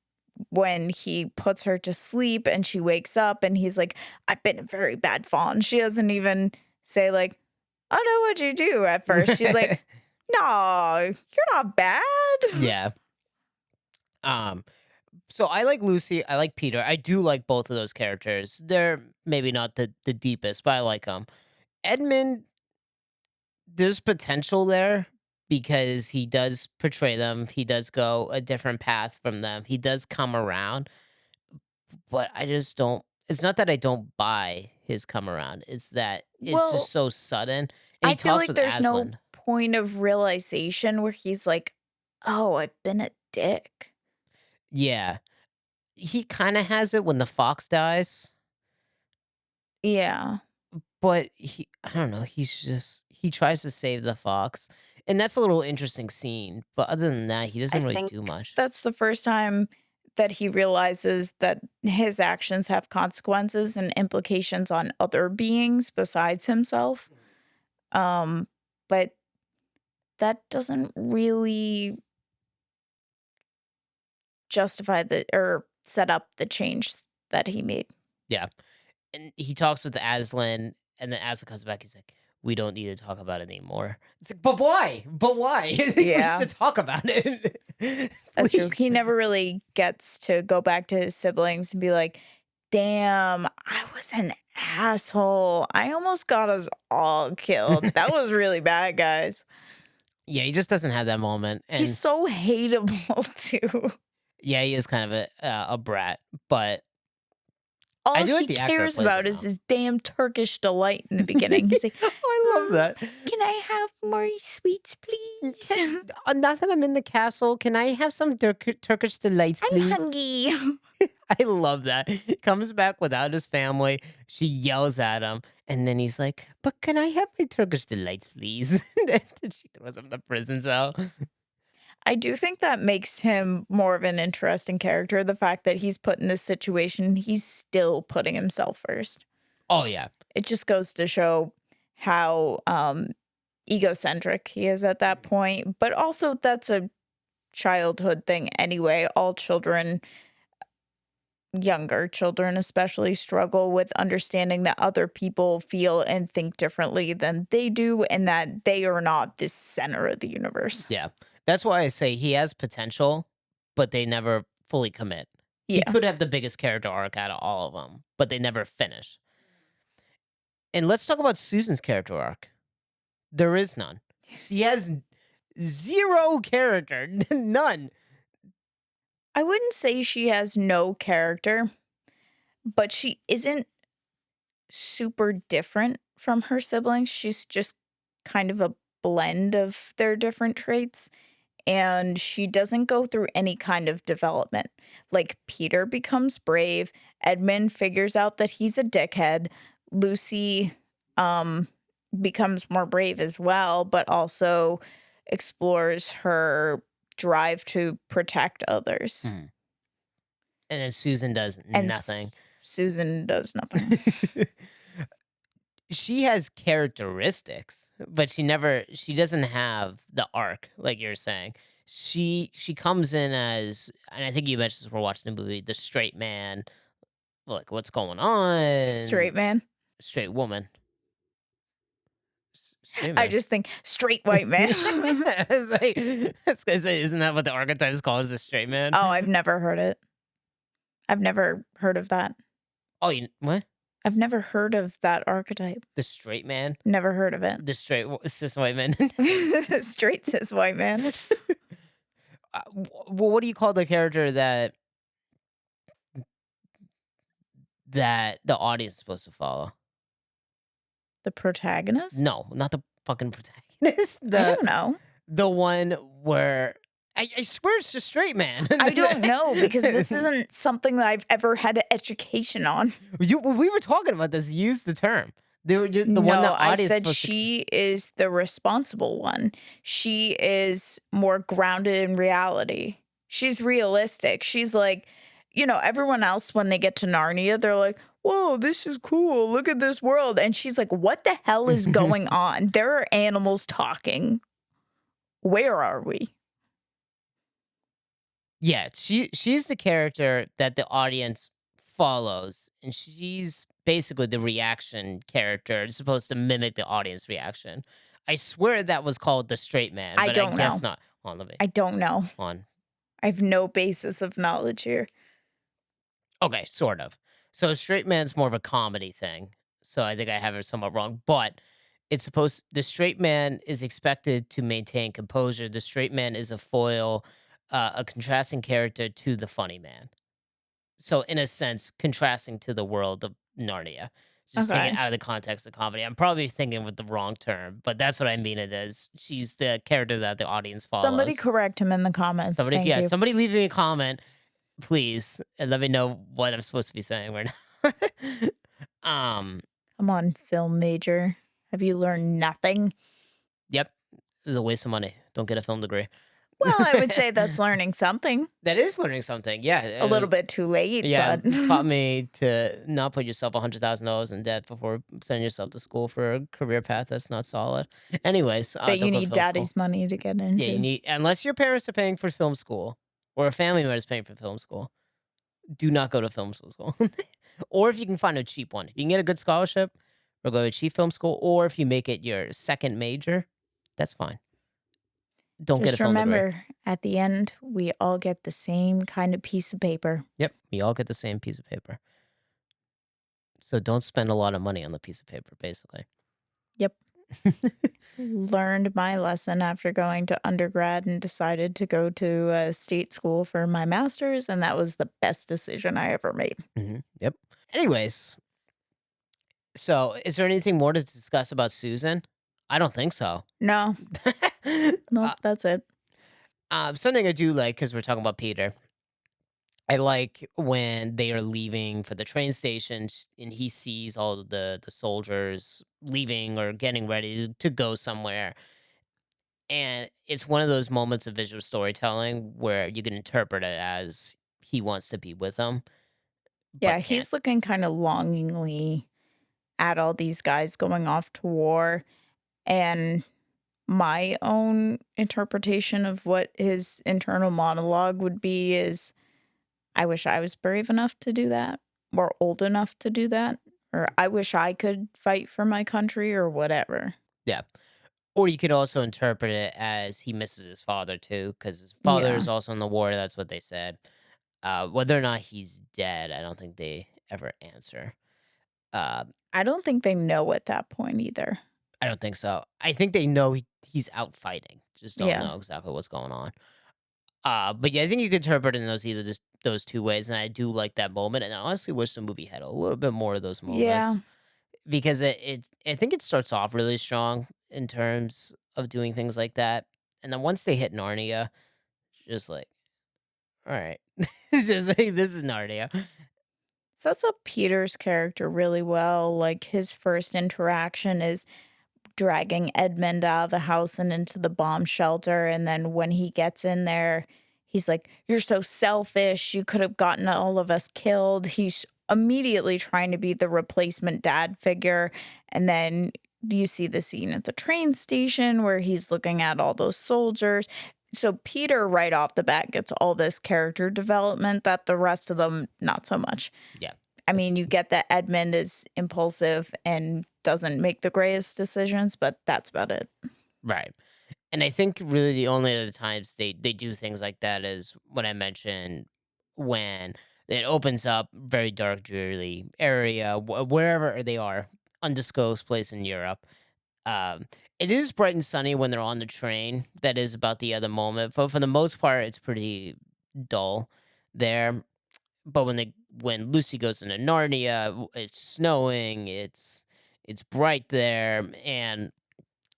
when he puts her to sleep and she wakes up and he's like, "I've been a very bad fawn." She doesn't even say, like, "Oh no, what'd you do?" At first. She's like, "No, you're not bad." Yeah. Um. So I like Lucy. I like Peter. I do like both of those characters. They're maybe not the deepest, but I like them. Edmund, there's potential there because he does portray them. He does go a different path from them. He does come around, but I just don't. It's not that I don't buy his come around. It's that it's just Well, so sudden. And he I feel talks like with there's no Aslan. point of realization where he's like, "Oh, I've been a dick." Yeah, he kind of has it when the fox dies, Yeah. but I don't know. He tries to save the fox, and that's a little interesting scene. But other than that, he I doesn't really think do much. that's the first time that he realizes that his actions have consequences and implications on other beings besides himself. Um, but that doesn't really justify the or set up the change that he made. Yeah. And he talks with Aslan, and then Aslan comes back, he's like, "We don't need to talk about it anymore." It's like, "But why? But why? I think we Yeah, should talk about it." that's true. Please. He never really gets to go back to his siblings and be like, "Damn, I was an asshole. I almost got us all killed. That was really bad, guys." Yeah, he just doesn't have that moment, He's and so hateable too. yeah, he is kind of a brat, but I All do like he the actor that cares plays about him, is though. his damn Turkish delight in the beginning. He's like, I love that. Can I have more sweets, Mm, please? Now that I'm in the castle, can I have some Turkish delights, I'm please? hungry." I love that. He comes back without his family. She yells at him, and then he's like, "But can I have my Turkish delights, please?" And then she throws him in the prison cell. I do think that makes him more of an interesting character. The fact that he's put in this situation, he's still putting himself first. Oh yeah. It just goes to show how egocentric he is at that point. But also, that's a childhood thing anyway. All children, younger children especially, struggle with understanding that other people feel and think differently than they do, and that they are not the center of the universe. Yeah. That's why I say he has potential, but they never fully commit. He Yeah. could have the biggest character arc out of all of them, but they never finish. And let's talk about Susan's character arc. There is none. She has zero character, none. I wouldn't say she has no character, but she isn't super different from her siblings. She's just kind of a blend of their different traits, and she doesn't go through any kind of development. Like, Peter becomes brave, Edmund figures out that he's a dickhead, Lucy um becomes more brave as well, but also explores her drive to protect others. Mhm. And then Susan does And nothing. Susan does nothing. She has characteristics, but she doesn't have the arc like you're saying. She comes in as, and I think you mentioned this when we're watching the movie, the straight man, like what's going on? Straight man. Straight woman. Straight I man. just think straight white man. It's like, I was gonna say, isn't that what the archetype is called, as a straight man? Oh, I've never heard it. I've never heard of that. Oh, you what? I've never heard of that archetype. The straight man? Never heard of it. The straight cis white man? Straight cis white man. Well, what do you call the character that the audience is supposed to follow? The protagonist? No, not the fucking protagonist. I don't know. The one where I swear it's the straight man. I don't know because this isn't something that I've ever had an education on. We were talking about this. You used the term. The one No, the I audience is said supposed to. she is the responsible one. She is more grounded in reality. She's realistic. She's like, everyone else when they get to Narnia, they're like, "Whoa, this is cool. Look at this world." And she's like, "What the hell is going on? There are animals talking. Where are we?" Yeah, she's the character that the audience follows, and she's basically the reaction character. It's supposed to mimic the audience reaction. I swear that was called the straight man, I but I don't guess know. not. Hold on, let me I don't know. on. I have no basis of knowledge here. Okay, sort of. So straight man's more of a comedy thing. So I think I have it somewhat wrong, but the straight man is expected to maintain composure. The straight man is a foil, a contrasting character to the funny man. So in a sense, contrasting to the world of Narnia. Just taking it Okay. out of the context of comedy. I'm probably thinking with the wrong term, but that's what I mean it is. She's the character that the audience Somebody follows. correct him in the comments. Somebody, Thank yeah, you. somebody leave me a comment, please, and let me know what I'm supposed to be saying right now. um, Come on, film major. Have you learned nothing? yep, it was a waste of money. Don't get a film degree. Well, I would say that's learning something. That is learning something, A yeah, little bit too late, yeah, but taught me to not put yourself $100,000 in debt before sending yourself to school for a career path that's not solid. Anyways, that you don't go to need film school. daddy's money to get Yeah, you into. need unless your parents are paying for film school or a family member is paying for film school, do not go to film school. Or if you can find a cheap one. If you can get a good scholarship or go to a cheap film school, or if you make it your second major, that's fine. Don't get a Just film degree. remember, at the end, we all get the same kind of piece of paper. Yep, we all get the same piece of paper. So don't spend a lot of money on the piece of paper, basically. Yep. Learned my lesson after going to undergrad and decided to go to a state school for my master's, and that was the best decision I ever made. Yep. Anyways, so is there anything more to discuss about Susan? I don't think so. No, uh, nope, that's it. Something I do like because we're talking about Peter. I like when they are leaving for the train station and he sees all of the soldiers leaving or getting ready to go somewhere. And it's one of those moments of visual storytelling where you can interpret it as he wants to be with them, Yeah, but can't. he's looking kind of longingly at all these guys going off to war. And my own interpretation of what his internal monologue would be is I wish I was brave enough to do that or old enough to do that. Or I wish I could fight for my country or whatever. Yeah. Or you could also interpret it as he misses his father too, because his father Yeah. is also in the war. That's what they said. Whether or not he's dead, I don't think they ever answer. Uh, I don't think they know at that point either. I don't think so. I think they know he's out fighting, just don't Yeah. know exactly what's going on. But yeah, I think you could interpret it in those two ways, and I do like that moment. And I honestly wish the movie had a little bit more of those Yeah. moments because I think it starts off really strong in terms of doing things like that, and then once they hit Narnia, just like, all right, it's just like this is Narnia. Sets up Peter's character really well. Like his first interaction is dragging Edmund out of the house and into the bomb shelter. And then when he gets in there, he's like, "You're so selfish. You could have gotten all of us killed." He's immediately trying to be the replacement dad figure. And then you see the scene at the train station where he's looking at all those soldiers. So Peter, right off the bat, gets all this character development that the rest of them, not so much. Yeah, I it's mean, you get that Edmund is impulsive and doesn't make the greatest decisions, but that's about it. right. And I think really the only other times they do things like that is when I mentioned when it opens up very dark, dreary area, wherever they are, undisclosed place in Europe. Um, it is bright and sunny when they're on the train. That is about the other moment, but for the most part, it's pretty dull there. But when Lucy goes into Narnia, it's snowing. It's bright there, and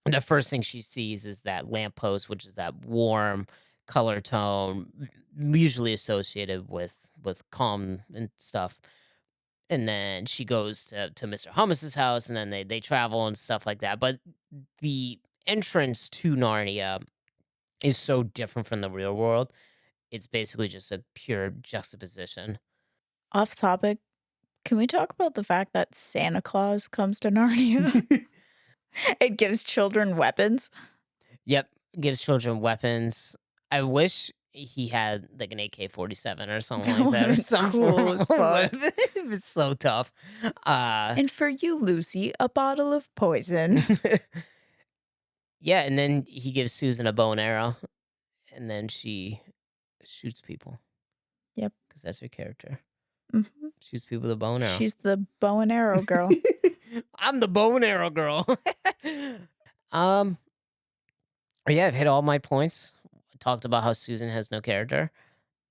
the first thing she sees is that lamppost, which is that warm color tone, usually associated with calm and stuff. And then she goes to Mr. Hummus's house, and then they travel and stuff like that. But the entrance to Narnia is so different from the real world. It's basically just a pure juxtaposition. Off topic, can we talk about the fact that Santa Claus comes to Narnia? It gives children weapons. Yep, gives children weapons. I wish he had like an AK-47 or something That like would that, have or been some cool form as of fuck. weapon. It's so tough. Uh, And for you, Lucy, a bottle of poison. yeah, and then he gives Susan a bow and arrow, and then she shoots people Yep. because that's her character. Mhm. Shoots people with a bow and arrow. She's the bow and arrow girl. I'm the bow and arrow girl. um, yeah, I've hit all my points. I talked about how Susan has no character.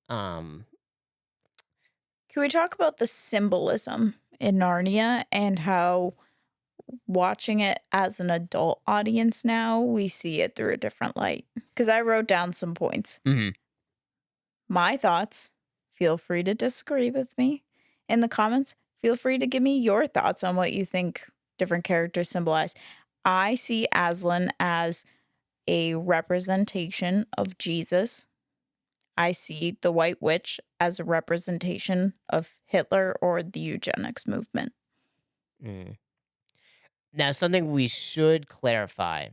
Um, Can we talk about the symbolism in Narnia and how watching it as an adult audience now, we see it through a different light? Because I wrote down some points. mhm. My thoughts. Feel free to disagree with me in the comments. Feel free to give me your thoughts on what you think different characters symbolize. I see Aslan as a representation of Jesus. I see the White Witch as a representation of Hitler or the eugenics movement. Mm. Now, something we should clarify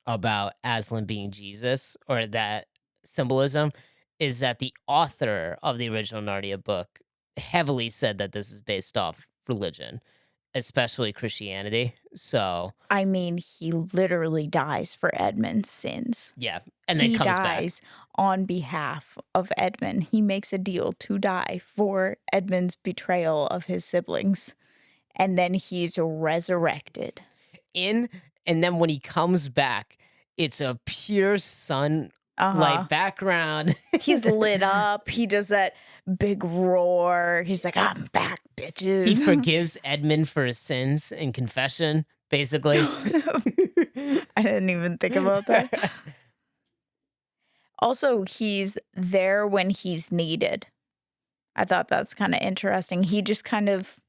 about Aslan being Jesus or that symbolism is that the author of the original Narnia book heavily said that this is based off religion, especially Christianity. So, I mean, he literally dies for Edmund's sins. yeah, and then He comes back. dies on behalf of Edmund. He makes a deal to die for Edmund's betrayal of his siblings, and then he's resurrected. In and then when he comes back, it's a pure Uh-huh. sunlight background. He's lit up. He does that big roar. He's like, "I'm back, He bitches." forgives Edmund for his sins in confession, basically. I didn't even think about that. Also, he's there when he's needed. I thought that's kinda interesting. He just kind of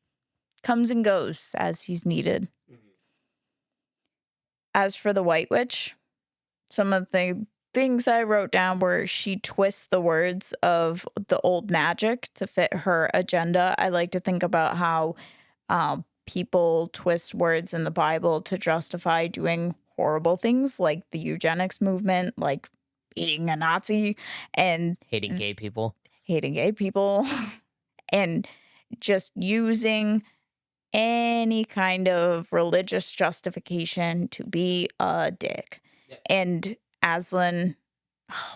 comes and goes as he's needed. Mhm. As for the White Witch, some of the things I wrote down were she twists the words of the old magic to fit her agenda. I like to think about how people twist words in the Bible to justify doing horrible things like the eugenics movement, like being a Nazi and Hating gay people. hating gay people, and just using any kind of religious justification to be a dick. Yep. And Aslan,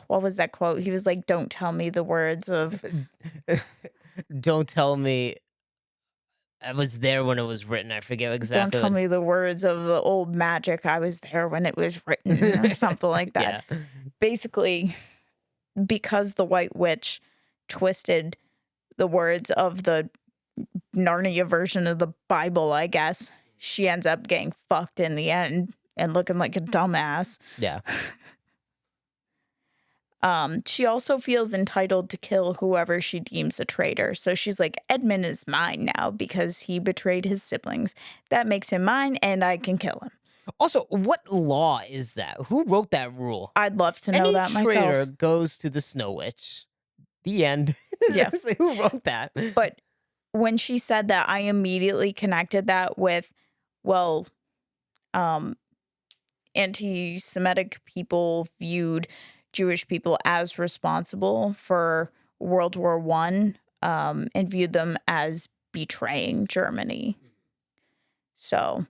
what was that quote? He was like, "Don't tell me the words of, Don't tell me I was there when it was written. I forget don't exactly tell what. me the words of the old magic. I was there when it was written," or something like that. Yeah. Basically, because the White Witch twisted the words of the Narnia version of the Bible, I guess, she ends up getting fucked in the end and looking like a dumbass. Yeah. She also feels entitled to kill whoever she deems a traitor. So she's like, Edmund is mine now because he betrayed his siblings. That makes him mine and I can kill him. Also, what law is that? Who wrote that rule? I'd love to know Any that traitor myself. goes to the Snow Witch. The end. Yeah. Seriously, who wrote that? But when she said that, I immediately connected that with, well, um, anti Semitic people viewed Jewish people as responsible for World War One, and viewed them as betraying Germany. So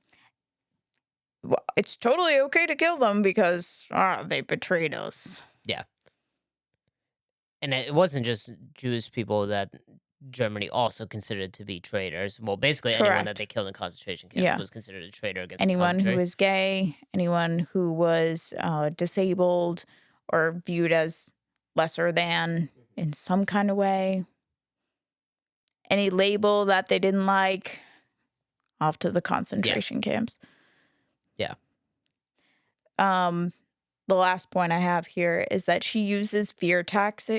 it's totally okay to kill them because they betrayed us. Yeah. And it wasn't just Jewish people that Germany also considered to be traitors. Well, basically anyone that they Correct. killed in concentration camps Yeah. was considered a traitor against the Anyone who country. was gay, anyone who was disabled or viewed as lesser than in some kind of way, any label that they didn't like, off to the Yeah. concentration camps. Yeah. Um, the last point I have here is that she uses fear tactics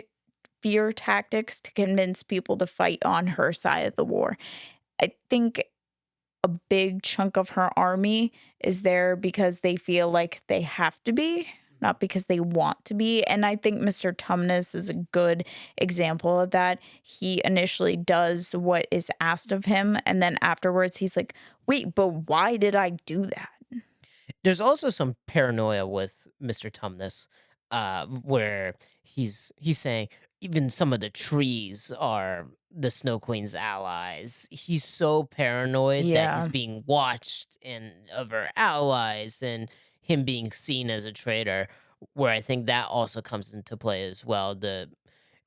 to convince people to fight on her side of the war. I think a big chunk of her army is there because they feel like they have to be, not because they want to be. And I think Mr. Tumnus is a good example of that. He initially does what is asked of him, and then afterwards he's like, wait, but why did I do that? There's also some paranoia with Mr. Tumnus, where he's saying even some of the trees are the Snow Queen's allies. He's so paranoid that he's Yeah. being watched and of her allies and him being seen as a traitor. Where I think that also comes into play as well. The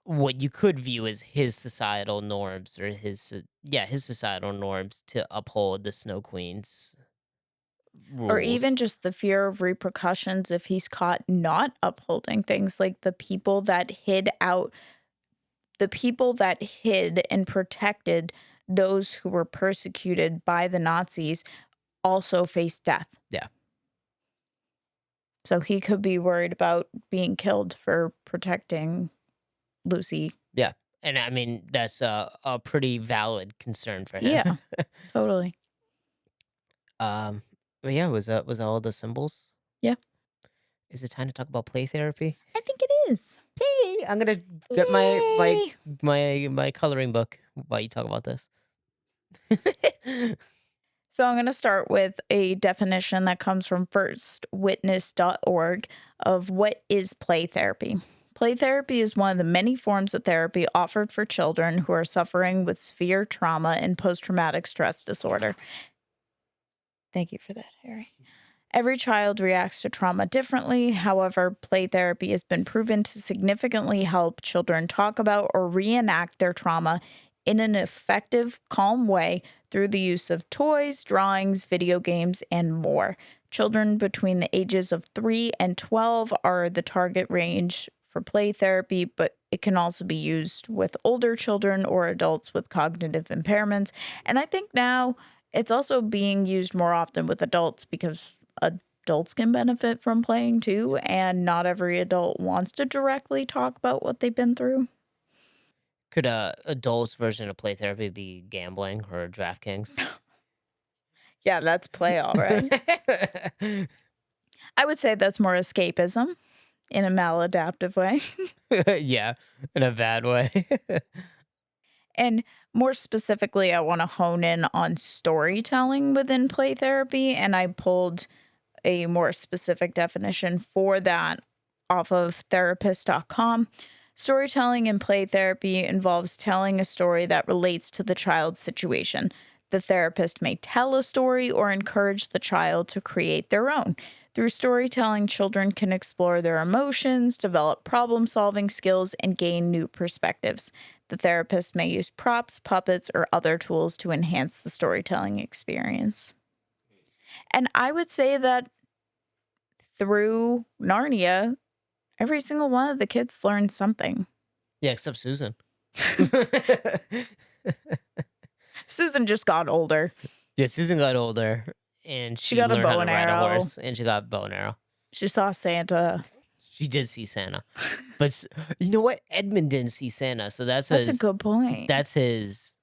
what you could view as his societal norms or his societal norms to uphold the Snow Queen's Or even rules. just the fear of repercussions if he's caught not upholding things, like the people that hid and protected those who were persecuted by the Nazis also faced death. Yeah. So he could be worried about being killed for protecting Lucy. Yeah, and I mean, that's a pretty valid concern for him. Yeah, totally. Um, but yeah, was that all the symbols? Yeah. Is it time to talk about play therapy? I think it is. Hey, I'm gonna get Yay! my coloring book while you talk about this. So I'm going to start with a definition that comes from firstwitness.org of what is play therapy. Play therapy is one of the many forms of therapy offered for children who are suffering with severe trauma and post traumatic stress disorder. Thank you for that, Harry. Every child reacts to trauma differently. However, play therapy has been proven to significantly help children talk about or reenact their trauma in an effective, calm way through the use of toys, drawings, video games, and more. Children between the ages of 3 and 12 are the target range for play therapy, but it can also be used with older children or adults with cognitive impairments. And I think now it's also being used more often with adults because adults can benefit from playing too, and not every adult wants to directly talk about what they've been through. Could a adult's version of play therapy be gambling or DraftKings? Yeah, that's play, all right. I would say that's more escapism in a maladaptive way. Yeah, in a bad way. And more specifically, I want to hone in on storytelling within play therapy. And I pulled a more specific definition for that off of therapist.com. Storytelling in play therapy involves telling a story that relates to the child's situation. The therapist may tell a story or encourage the child to create their own. Through storytelling, children can explore their emotions, develop problem solving skills, and gain new perspectives. The therapist may use props, puppets, or other tools to enhance the storytelling experience. And I would say that through Narnia, every single one of the kids learned something. Yeah, except Susan. Susan just got older. Yeah, Susan got older, and She she got a learned how bow to and ride a arrow. horse, and she got bow and arrow. She saw Santa. She did see Santa, but you know what? Edmund didn't see Santa, so That's a good point. that's his.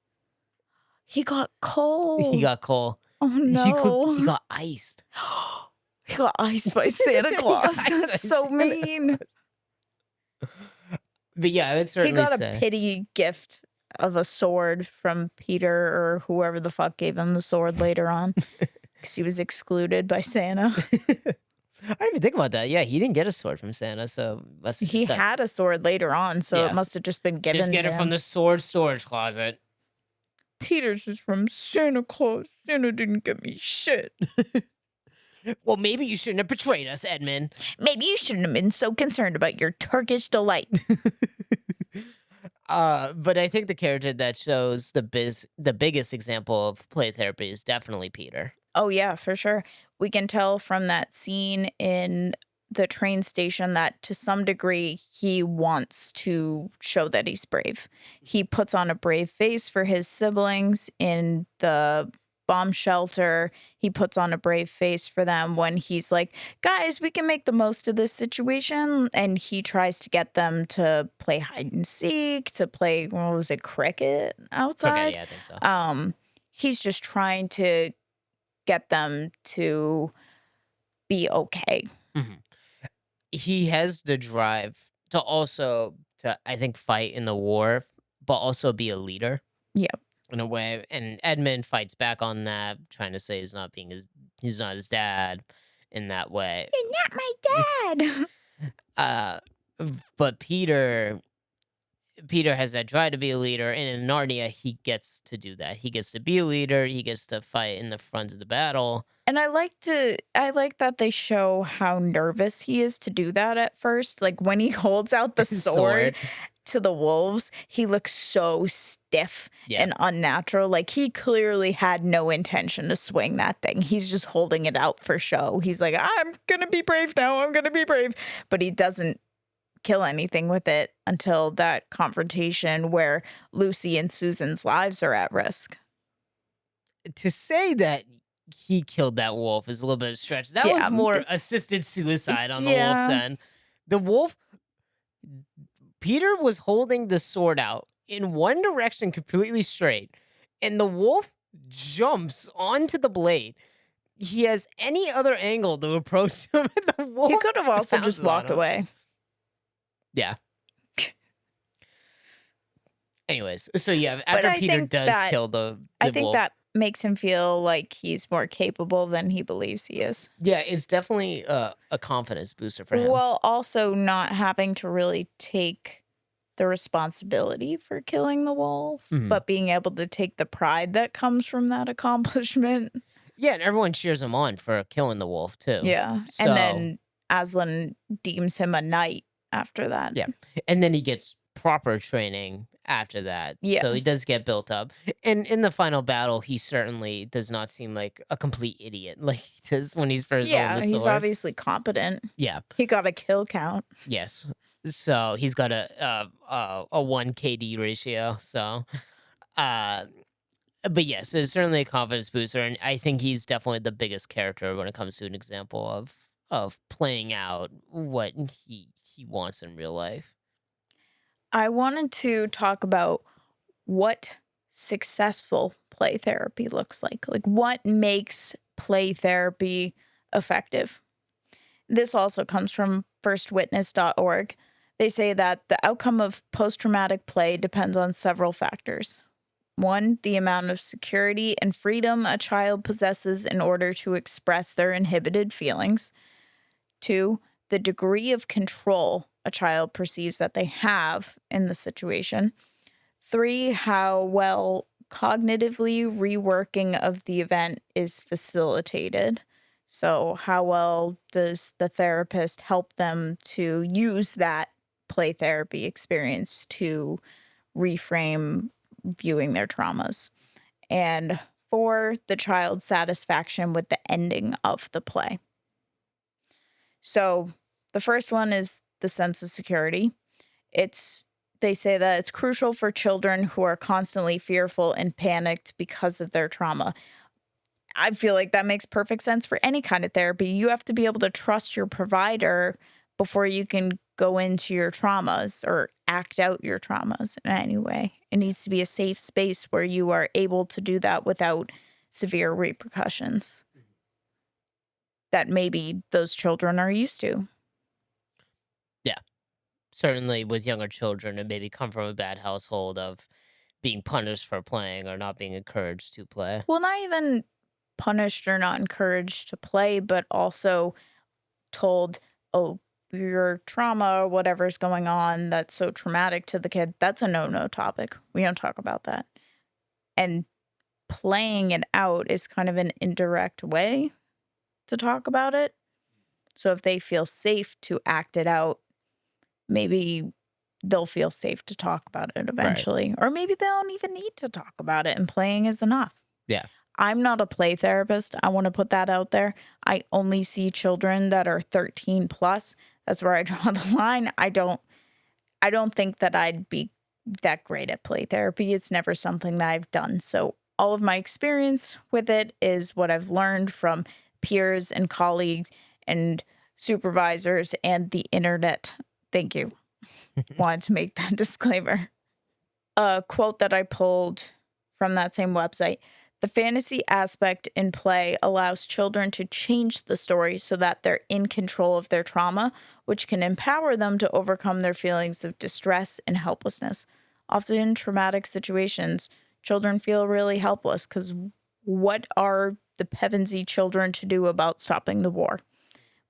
He got He cold. got cold. Oh He no. got iced. He got iced by Santa He got Claus. iced by That's so Santa mean. But yeah, I would He certainly got a say. pity gift of a sword from Peter or whoever the fuck gave him the sword later on because he was excluded by Santa. I didn't even think about that. Yeah, he didn't get a sword from Santa, so must have He just got. had a sword later on, so it Yeah, must have just been just given get to it from him. the sword storage closet. Peter's is from Santa Claus. Santa didn't give me shit. Well, maybe you shouldn't have betrayed us, Edmund. Maybe you shouldn't have been so concerned about your Turkish delight. But I think the character that shows the biggest example of play therapy is definitely Peter. Oh, yeah, for sure. We can tell from that scene in the train station that to some degree he wants to show that he's brave. He puts on a brave face for his siblings in the bomb shelter. He puts on a brave face for them when he's like, guys, we can make the most of this situation. And he tries to get them to play hide and seek, to play, what was it, cricket Okay, outside. yeah, I think so. He's just trying to get them to be okay. Mhm. He has the drive to also to I think fight in the war, but also be a leader Yep. in a way. And Edmund fights back on that, trying to say he's not his dad in that way. You're not my dad. Uh, but Peter has that drive to be a leader, and in Narnia, he gets to do that. He gets to be a leader. He gets to fight in the front of the battle. And I like that they show how nervous he is to do that at first. Like when he holds out the His sword sword, to the wolves, he looks so stiff yeah. and unnatural. Like he clearly had no intention to swing that thing. He's just holding it out for show. He's like, I'm gonna be brave now. I'm gonna be brave. But he doesn't kill anything with it until that confrontation where Lucy and Susan's lives are at risk. To say that he killed that wolf is a little bit of a stretch. That was Yeah. more assisted suicide on the wolf's Yeah. end. The wolf, Peter was holding the sword out in one direction completely straight, and the wolf jumps onto the blade, he has any other angle to approach him, and the He wolf could have also just pounces on walked him. away. Yeah. Anyways, so yeah, But after Peter does kill I the think wolf, that makes him feel like he's more capable than he believes he is. yeah, it's definitely a confidence booster for him. While also not having to really take the responsibility for killing the wolf, Mhm. but being able to take the pride that comes from that accomplishment. Yeah, and everyone cheers him on for killing the wolf too. Yeah, and So, then Aslan deems him a knight after that. yeah, and then he gets proper training after that, so Yeah. he does get built up. And in the final battle, he certainly does not seem like a complete idiot like he does when he's first holding Yeah, the he's sword. obviously competent. Yeah, He got a kill count. yes. So he's got a 1 KD ratio. So, uh, but yes, it's certainly a confidence booster, and I think he's definitely the biggest character when it comes to an example of playing out what he wants in real life. I wanted to talk about what successful play therapy looks like. Like, what makes play therapy effective? This also comes from firstwitness.org. They say that the outcome of post traumatic play depends on several factors. One, the amount of security and freedom a child possesses in order to express their inhibited feelings. Two, the degree of control a child perceives that they have in the situation. Three, how well cognitively reworking of the event is facilitated. So, how well does the therapist help them to use that play therapy experience to reframe viewing their traumas? And four, the child's satisfaction with the ending of the play. So, the first one is the sense of security. It's they say that it's crucial for children who are constantly fearful and panicked because of their trauma. I feel like that makes perfect sense for any kind of therapy. You have to be able to trust your provider before you can go into your traumas or act out your traumas in any way. It needs to be a safe space where you are able to do that without severe repercussions that maybe those children are used to. Yeah, certainly with younger children and maybe come from a bad household of being punished for playing or not being encouraged to play. Well, not even punished or not encouraged to play, but also told, "Oh, your trauma or whatever's going on that's so traumatic to the kid, that's a no-no topic. We don't talk about that." And playing it out is kind of an indirect way to talk about it. So if they feel safe to act it out, maybe they'll feel safe to talk about it Right. eventually. Or maybe they don't even need to talk about it and playing is enough. Yeah. I'm not a play therapist. I want to put that out there. I only see children that are 13 plus. That's where I draw the line. I don't think that I'd be that great at play therapy. It's never something that I've done. So all of my experience with it is what I've learned from peers and colleagues and supervisors and the internet. Thank you. Wanted to make that disclaimer. A quote that I pulled from that same website. The fantasy aspect in play allows children to change the story so that they're in control of their trauma, which can empower them to overcome their feelings of distress and helplessness. Often in traumatic situations, children feel really helpless because what are the Pevensey children to do about stopping the war?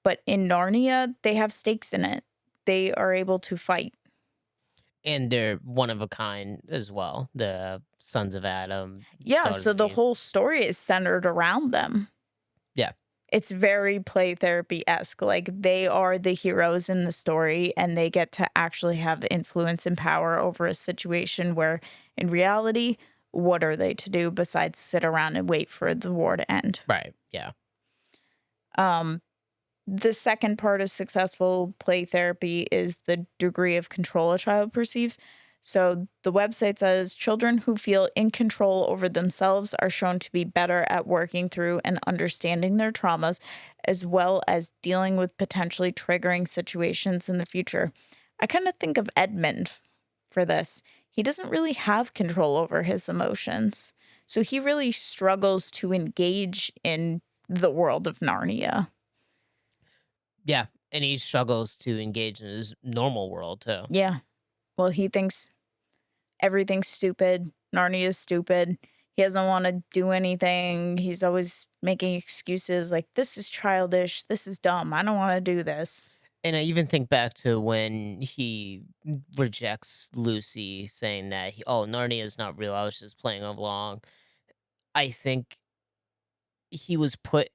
But in Narnia, they have stakes in it. They are able to fight. And they're one of a kind as well. The sons of Adam, Yeah, daughters so of the Eve. whole story is centered around them. Yeah. It's very play therapy esque. Like they are the heroes in the story and they get to actually have influence and power over a situation where in reality, what are they to do besides sit around and wait for the war to end? Right. Yeah. Um, the second part of successful play therapy is the degree of control a child perceives. So the website says children who feel in control over themselves are shown to be better at working through and understanding their traumas, as well as dealing with potentially triggering situations in the future. I kind of think of Edmund for this. He doesn't really have control over his emotions. So he really struggles to engage in the world of Narnia. Yeah, and he struggles to engage in his normal world too. Yeah. Well, he thinks everything's stupid. Narnia is stupid. He doesn't want to do anything. He's always making excuses like, this is childish. This is dumb. I don't want to do this. And I even think back to when he rejects Lucy, saying that, "Oh, Narnia is not real. I was just playing along." I think he was put,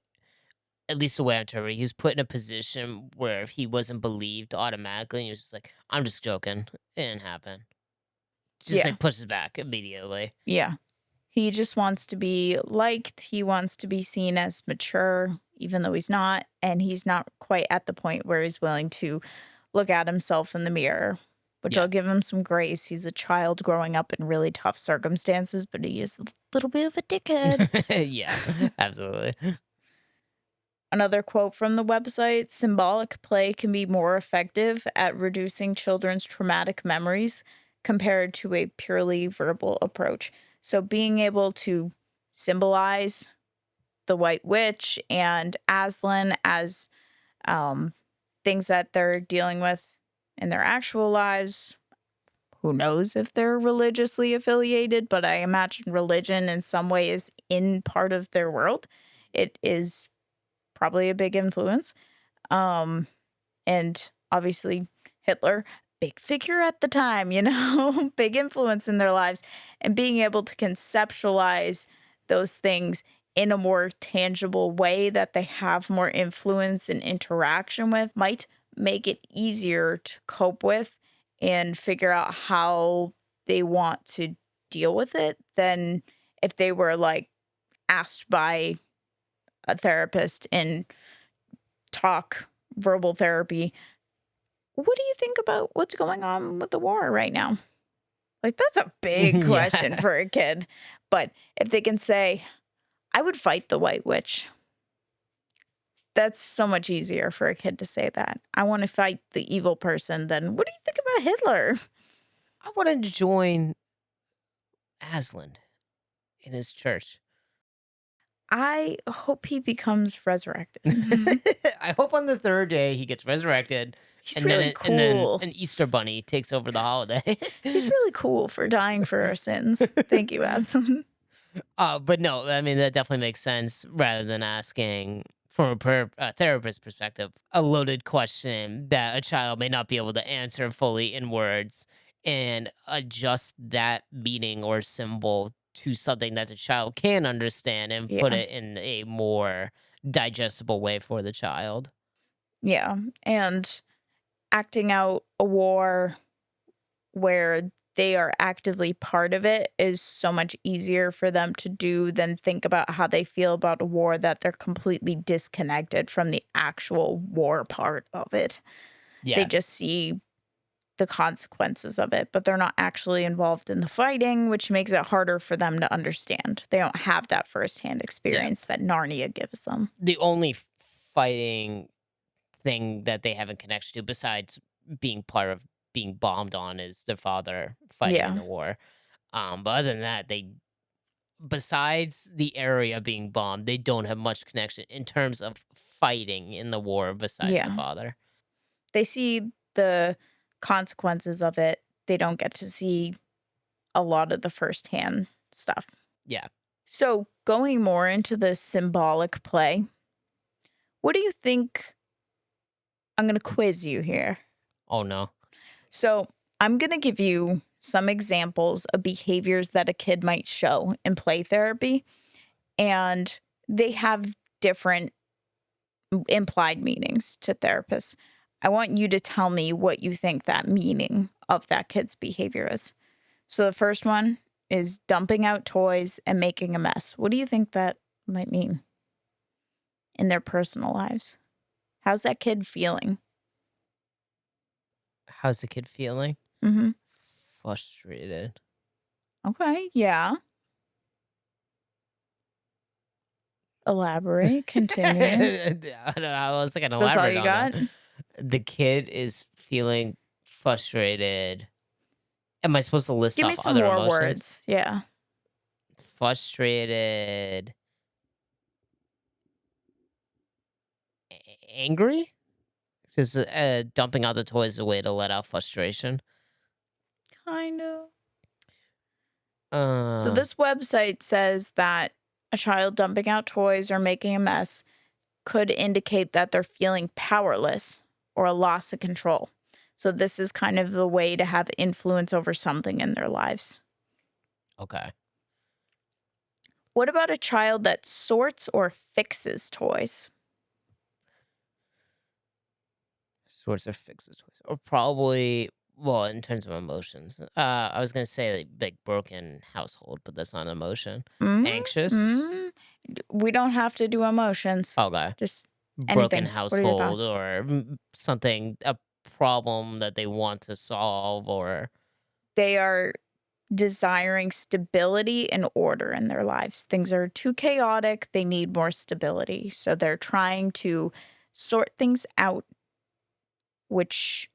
at least the way I interpret it, he was put in a position where he wasn't believed automatically. And he was just like, "I'm just joking. It didn't happen." Just Yeah. like pushes back immediately. Yeah. He just wants to be liked. He wants to be seen as mature, even though he's not. And he's not quite at the point where he's willing to look at himself in the mirror, which Yeah. I'll give him some grace. He's a child growing up in really tough circumstances, but he is a little bit of a dickhead. Yeah, absolutely. Another quote from the website: symbolic play can be more effective at reducing children's traumatic memories compared to a purely verbal approach. So, being able to symbolize the White Witch and Aslan as um, things that they're dealing with in their actual lives. Who knows if they're religiously affiliated, but I imagine religion in some way is in part of their world. It is probably a big influence. Um, and obviously Hitler, big figure at the time, big influence in their lives. And being able to conceptualize those things in a more tangible way that they have more influence and interaction with might make it easier to cope with and figure out how they want to deal with it than if they were like asked by a therapist in talk verbal therapy, what do you think about what's going on with the war right now? Like, that's a big question Yeah. for a kid. But if they can say, I would fight the White Witch, that's so much easier for a kid to say that. I want to fight the evil person than, what do you think about Hitler? I wanted to join Aslan in his church. I hope he becomes resurrected. I hope on the third day he gets resurrected, He's and then really and then cool. an Easter bunny takes over the holiday. He's really cool for dying for our sins. Thank you, Aslan. But no, I mean that definitely makes sense. Rather than asking from a therapist perspective, a loaded question that a child may not be able to answer fully in words, and adjust that meaning or symbol to something that the child can understand and put Yeah. it in a more digestible way for the child. Yeah. And acting out a war where they are actively part of it is so much easier for them to do than think about how they feel about a war that they're completely disconnected from the actual war part of it. They Yeah, just see the consequences of it, but they're not actually involved in the fighting, which makes it harder for them to understand. They don't have that firsthand yeah. experience that Narnia gives them. The only fighting thing that they have a connection to besides being part of being bombed on is their father fighting in Yeah. the war. But other than that, they besides the area being bombed, they don't have much connection in terms of fighting in the war besides the Yeah. father. They see the consequences of it. They don't get to see a lot of the firsthand stuff. Yeah. So, going more into the symbolic play, what do you think? I'm going to quiz you here. Oh no. So, I'm going to give you some examples of behaviors that a kid might show in play therapy, and they have different implied meanings to therapists. I want you to tell me what you think that meaning of that kid's behavior is. So, the first one is dumping out toys and making a mess. What do you think that might mean in their personal lives? How's that kid feeling? How's the kid feeling? Mhm. Frustrated. Okay, yeah. Elaborate, continue. I don't know. I was like, That's all elaborate you on got? that. The kid is feeling frustrated. Am I supposed to list Give me off some other more emotions? words. Yeah. Frustrated. angry? Because dumping out the toys is a way to let out frustration. Kind of. So Uh, this website says that a child dumping out toys or making a mess could indicate that they're feeling powerless or a loss of control. So this is kind of the way to have influence over something in their lives. okay. What about a child that sorts or fixes toys? Sorts of fixes toys. Or probably, well, in terms of emotions. I was going to say like broken household, but that's not an emotion. mm Anxious. mm We don't have to do emotions, Okay. just Broken anything. What are your household thoughts? or something, a problem that they want to solve or. They are desiring stability and order in their lives. Things are too chaotic. They need more stability. So they're trying to sort things out, which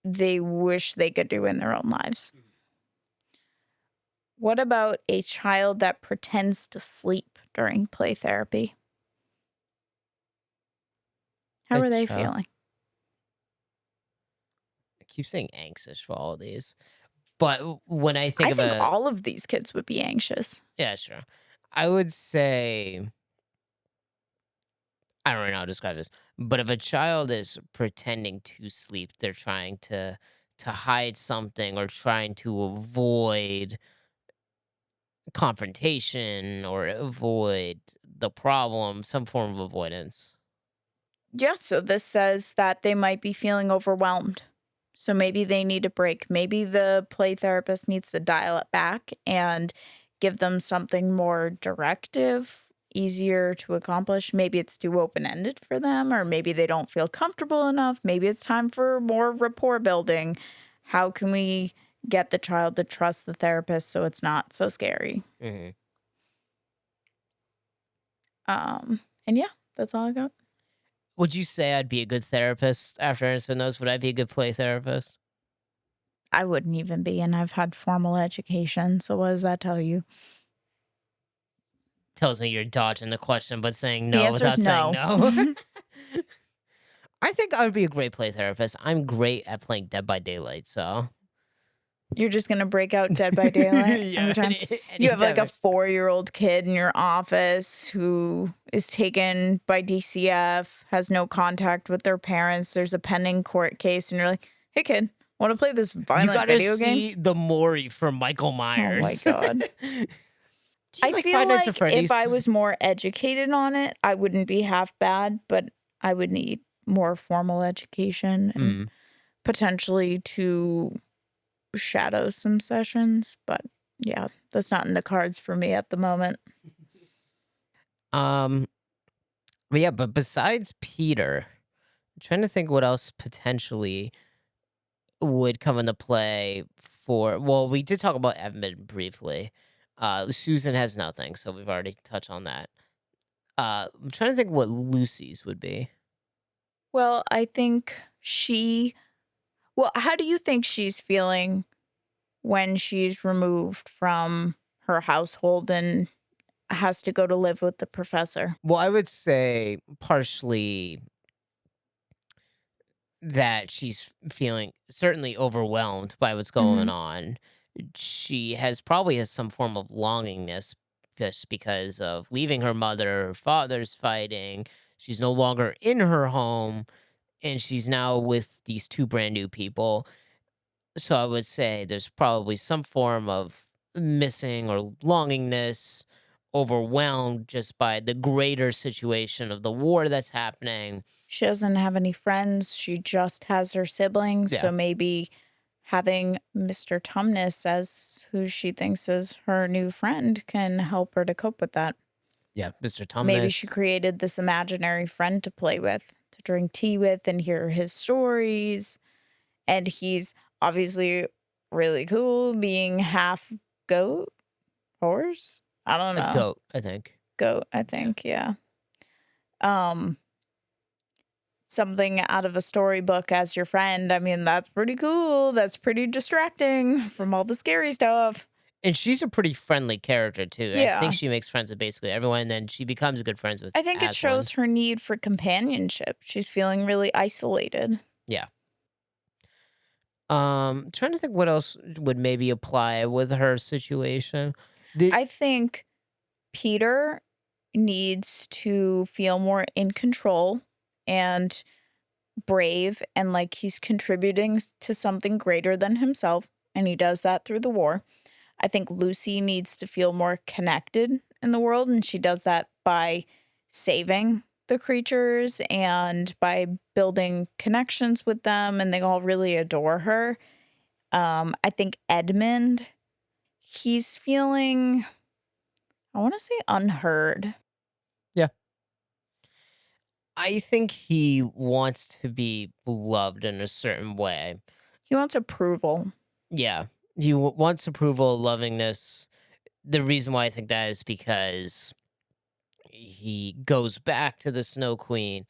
they wish they could do in their own lives. What about a child that pretends to sleep during play therapy? How A are they child. feeling? I keep saying anxious for all of these. But when I think I of think a, all of these kids would be anxious. yeah, sure. I would say, I don't know how to describe this, but if a child is pretending to sleep, they're trying to hide something or trying to avoid confrontation or avoid the problem, some form of avoidance. Yeah, so this says that they might be feeling overwhelmed. So maybe they need a break. Maybe the play therapist needs to dial it back and give them something more directive, easier to accomplish. Maybe it's too open ended for them, or maybe they don't feel comfortable enough. Maybe it's time for more rapport building. How can we get the child to trust the therapist so it's not so scary? Hmm. And yeah, that's all I got. Would you say I'd be a good therapist after answering those? Would I be a good play therapist? I wouldn't even be, and I've had formal education. So what does that tell you? Tells me you're dodging the question, but saying The no answer is without saying no. no. I think I would be a great play therapist. I'm great at playing Dead by Daylight, so You're just gonna break out Dead by Daylight every yeah, time. You have like a anytime. 4-year-old kid in your office who is taken by DCF, has no contact with their parents. There's a pending court case, and you're like, "Hey, kid, want to play this You violent gotta video game?" see the Maury from Michael Oh my Myers. god. Do you I like feel Five Nights at like if Freddy's? I was more educated on it, I wouldn't be half bad, but I would need more formal education and Mm. potentially to shadow some sessions, but yeah, that's not in the cards for me at the moment. Um, but yeah, but besides Peter, I'm trying to think what else potentially would come into play for, well, we did talk about Evan briefly. Susan has nothing, so we've already touched on that. I'm trying to think what Lucy's would be. Well, I think how do you think she's feeling when she's removed from her household and has to go to live with the professor? Well, I would say partially that she's feeling certainly overwhelmed by what's going Mhm. on. She probably has some form of longingness just because of leaving her mother, her father's fighting. She's no longer in her home and she's now with these two brand new people. So I would say there's probably some form of missing or longingness, overwhelmed just by the greater situation of the war that's happening. She doesn't have any friends, she just has her siblings, Yeah. so maybe having Mr. Tumnus as who she thinks is her new friend can help her to cope with that. Yeah. Mr. Maybe she Tumnus. created this imaginary friend to play with, to drink tea with and hear his stories. And he's obviously really cool being half goat, horse. I don't A know. goat, I think. Goat, I Yeah. think, yeah. Um, Something out of a storybook as your friend. I mean, that's pretty cool. That's pretty distracting from all the scary stuff. And she's a pretty friendly character too. I think Yeah. she makes friends with basically everyone, and then she becomes good friends with I think it Aslan. shows her need for companionship. She's feeling really isolated. Yeah. Trying to think what else would maybe apply with her situation. The I think Peter needs to feel more in control and brave and like he's contributing to something greater than himself. And he does that through the war. I think Lucy needs to feel more connected in the world. And she does that by saving the creatures and by building connections with them. And they all really adore her. I think Edmund, he's feeling, I want to say unheard. yeah, I think he wants to be loved in a certain way. He wants approval. Yeah, he wants approval, lovingness. The reason why I think that is because he goes back to the Snow Queen,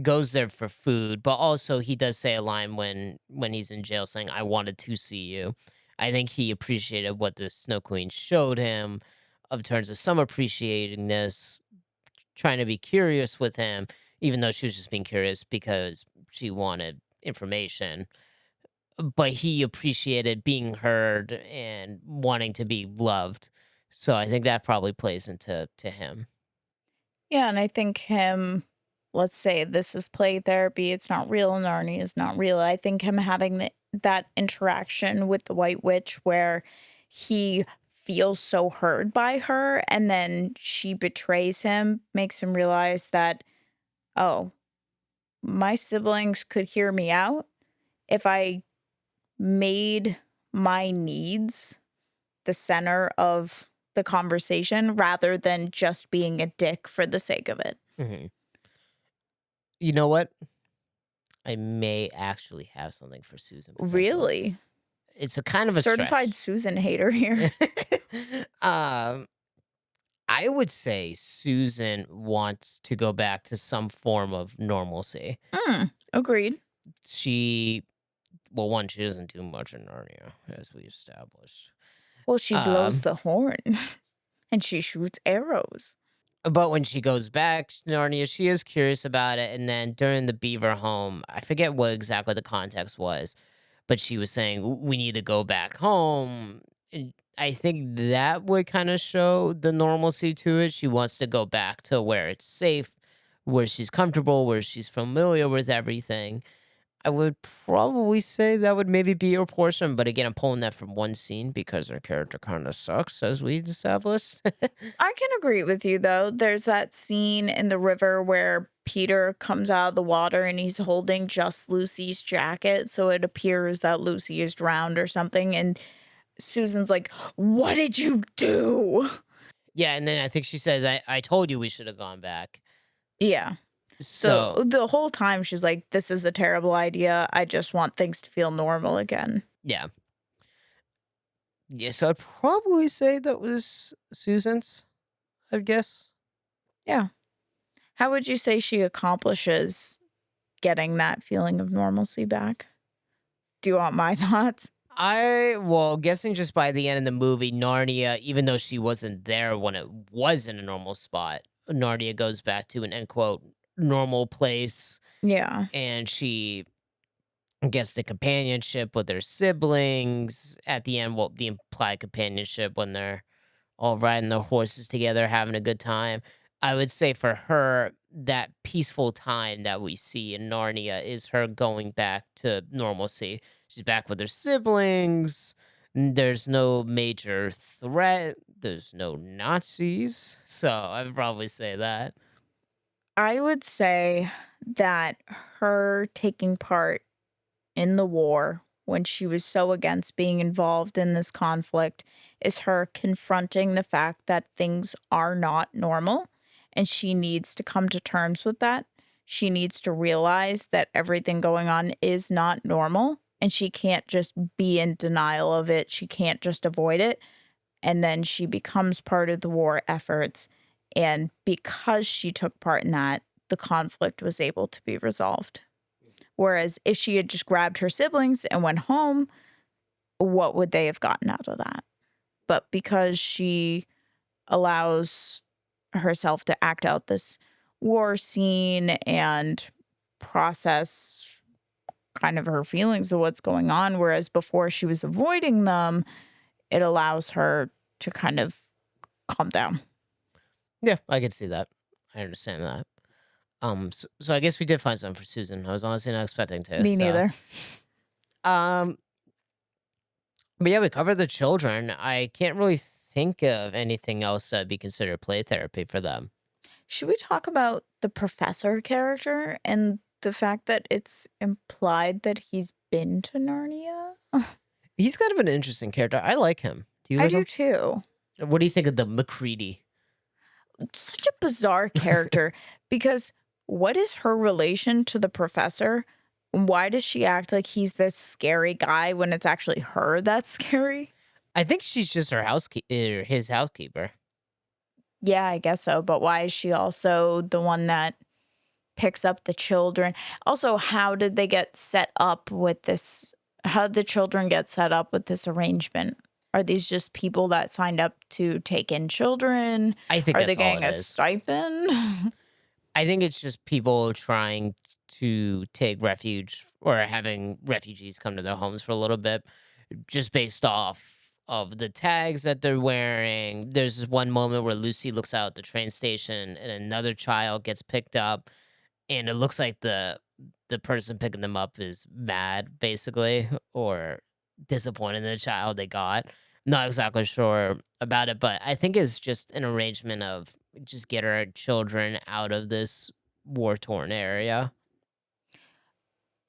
goes there for food, but also he does say a line when he's in jail saying, "I wanted to see you." I think he appreciated what the Snow Queen showed him, of terms of some appreciating this, trying to be curious with him, even though she was just being curious because she wanted information. But he appreciated being heard and wanting to be loved. So I think that probably plays into him. Yeah, and I think him, let's say this is play therapy, it's not real, Narnia is not real. I think him having that interaction with the White Witch where he feels so heard by her and then she betrays him makes him realize that, oh, my siblings could hear me out if I made my needs the center of the conversation rather than just being a dick for the sake of it. Mhm. You know what? I may actually have something for Susan potentially. Really? It's a kind of a Certified stretch. Susan hater here. um, I would say Susan wants to go back to some form of normalcy. Agreed. She, well, one, she doesn't do much in Narnia, as we established. Well, she blows Um, the horn and she shoots arrows. but when she goes back to Narnia, she is curious about it. And then during the Beaver home, I forget what exactly the context was, but she was saying, We need to go back home." And I think that would kind of show the normalcy to it. She wants to go back to where it's safe, where she's comfortable, where she's familiar with everything. I would probably say that would maybe be her portion, but again, I'm pulling that from one scene because her character kind of sucks, as we established. I can agree with you though. There's that scene in the river where Peter comes out of the water and he's holding just Lucy's jacket. So it appears that Lucy is drowned or something. And Susan's like, "What did you do?" Yeah, and then I think she says, I told you we should have gone back. Yeah. So So, the whole time she's like, "This is a terrible idea. I just want things to feel normal again." yeah. Yeah, so I'd probably say that was Susan's, I guess. Yeah. How would you say she accomplishes getting that feeling of normalcy back? Do you want my thoughts? Well, guessing just by the end of the movie, Narnia, even though she wasn't there when it was in a normal spot, Narnia goes back to an end quote normal place, Yeah. and she gets the companionship with her siblings at the end. Well, the implied companionship when they're all riding their horses together, having a good time. I would say for her, that peaceful time that we see in Narnia is her going back to normalcy. She's back with her siblings. There's no major threat. There's no Nazis. So I would probably say that. I would say that her taking part in the war when she was so against being involved in this conflict is her confronting the fact that things are not normal and she needs to come to terms with that. She needs to realize that everything going on is not normal and she can't just be in denial of it. She can't just avoid it. And then she becomes part of the war efforts. And because she took part in that, the conflict was able to be resolved. Whereas if she had just grabbed her siblings and went home, what would they have gotten out of that? but because she allows herself to act out this war scene and process kind of her feelings of what's going on, whereas before she was avoiding them, it allows her to kind of calm down. Yeah, I can see that. I understand that. So I guess we did find something for Susan. I was honestly not expecting to. Me So, neither. um, but yeah, we covered the children. I can't really think of anything else that'd be considered play therapy for them. Should we talk about the professor character and the fact that it's implied that he's been to Narnia? He's kind of an interesting character. I like him. Do you I like do him? too. What do you think of the McCready? Such a bizarre character because what is her relation to the professor? Why does she act like he's this scary guy when it's actually her that's scary? I think she's just her housekeeper, his housekeeper. Yeah, I guess so. But why is she also the one that picks up the children? Also, how did they get set up with this? How did the children get set up with this arrangement? Are these just people that signed up to take in children? I think Are they that's all getting it a is. stipend? I think it's just people trying to take refuge or having refugees come to their homes for a little bit, just based off of the tags that they're wearing. There's this one moment where Lucy looks out at the train station and another child gets picked up, and it looks like the person picking them up is mad, basically, or disappointed in the child they got. Not exactly sure about it, but I think it's just an arrangement of just get our children out of this war torn area.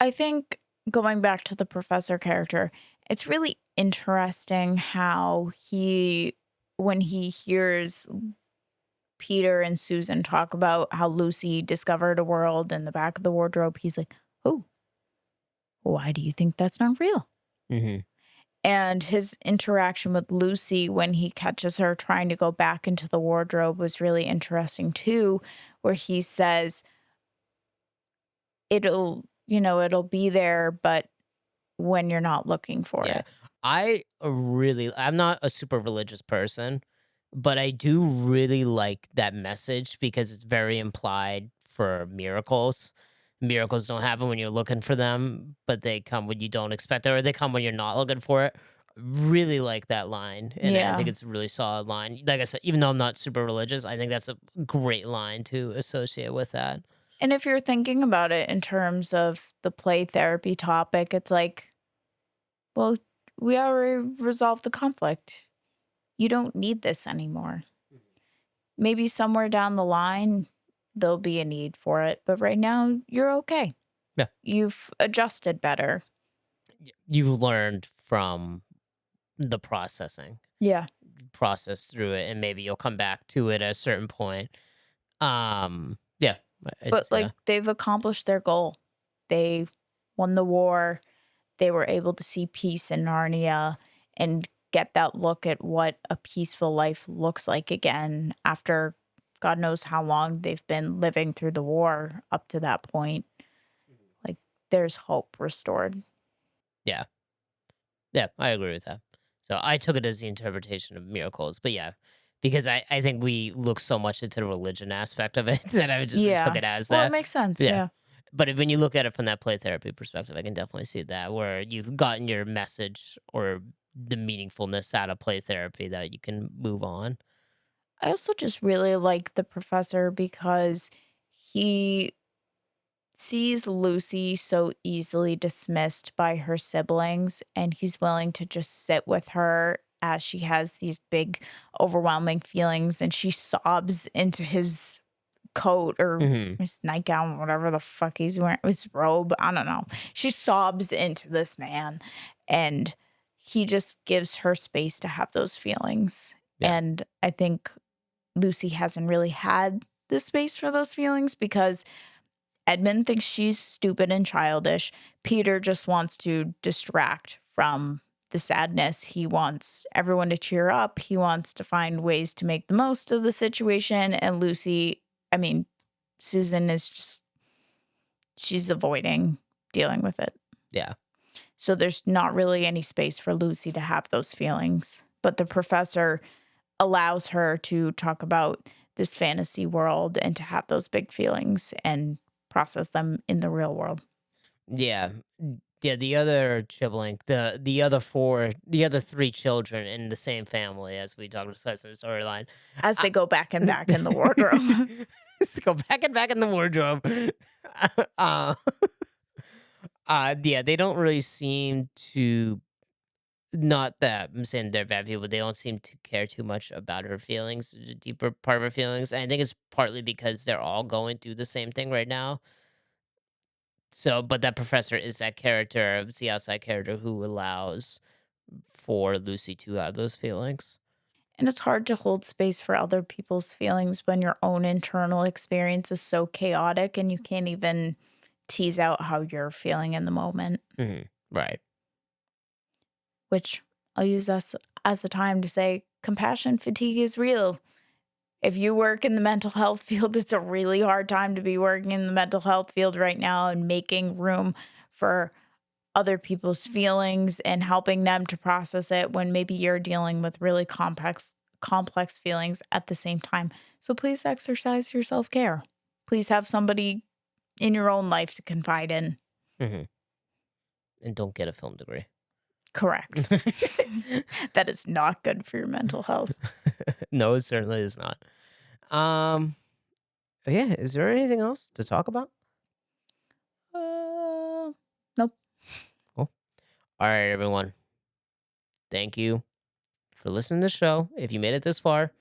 I think going back to the professor character, it's really interesting how when he hears Peter and Susan talk about how Lucy discovered a world in the back of the wardrobe, he's like, "Oh, why do you think that's not real?" Hmm. And his interaction with Lucy when he catches her trying to go back into the wardrobe was really interesting too, where he says, it'll be there, but when you're not looking for Yeah. it. I'm not a super religious person, but I do really like that message because it's very implied for miracles. Miracles don't happen when you're looking for them, but they come when you don't expect it, or they come when you're not looking for it. Really like that line, and I think Yeah. it's a really solid line. Like I said, even though I'm not super religious, I think that's a great line to associate with that. And if you're thinking about it in terms of the play therapy topic, it's like, well, we already resolved the conflict. You don't need this anymore. Maybe somewhere down the line, there'll be a need for it. But right now, you're okay. Yeah, You've adjusted better. you learned from the Yeah. process through it, and maybe you'll come back to it at a certain point. Yeah, I But see like that. they've accomplished their goal. They won the war. They were able to see peace in Narnia and get that look at what a peaceful life looks like again after God knows how long they've been living through the war up to that point. Like there's hope restored. Yeah, yeah, I agree with that. So I took it as the interpretation of miracles, but yeah, because I think we look so much into the religion aspect of it that I just took Yeah. it as Well, it that. makes sense. Yeah. Yeah. But when you look at it from that play therapy perspective, I can definitely see that where you've gotten your message or the meaningfulness out of play therapy that you can move on. I also just really like the professor because he sees Lucy so easily dismissed by her siblings, and he's willing to just sit with her as she has these big, overwhelming feelings, and she sobs into his coat or Hmm. his nightgown, whatever the fuck he's wearing, his robe. I don't know. She sobs into this man, and he just gives her space to have those feelings. Yeah. And I think Lucy hasn't really had the space for those feelings because Edmund thinks she's stupid and childish. Peter just wants to distract from the sadness. He wants everyone to cheer up. He wants to find ways to make the most of the situation. And I mean, Susan is just, she's avoiding dealing with it. Yeah. So there's not really any space for Lucy to have those feelings. but the professor allows her to talk about this fantasy world and to have those big feelings and process them in the real world Yeah. Yeah, the other sibling, the other 3 children in the same family as we talked about in the storyline. as I they go back and back in the wardrobe. Let's go back and back in the wardrobe. Uh, yeah, they don't really seem to, not that I'm saying they're bad people, they don't seem to care too much about her feelings, the deeper part of her feelings, and I think it's partly because they're all going through the same thing right now. So, but that professor is that character, it's the outside character who allows for Lucy to have those feelings. And it's hard to hold space for other people's feelings when your own internal experience is so chaotic and you can't even tease out how you're feeling in the moment, Right. which I'll use this as a time to say compassion fatigue is real. If you work in the mental health field, it's a really hard time to be working in the mental health field right now and making room for other people's feelings and helping them to process it when maybe you're dealing with really complex feelings at the same time. So please exercise your self-care. Please have somebody in your own life to confide in. hmm And don't get a film degree. Correct. That is not good for your mental health. No, it certainly is not. Um, yeah, is there anything else to talk about? Nope. Cool. All right, everyone. Thank you for listening to the show. If you made it this far,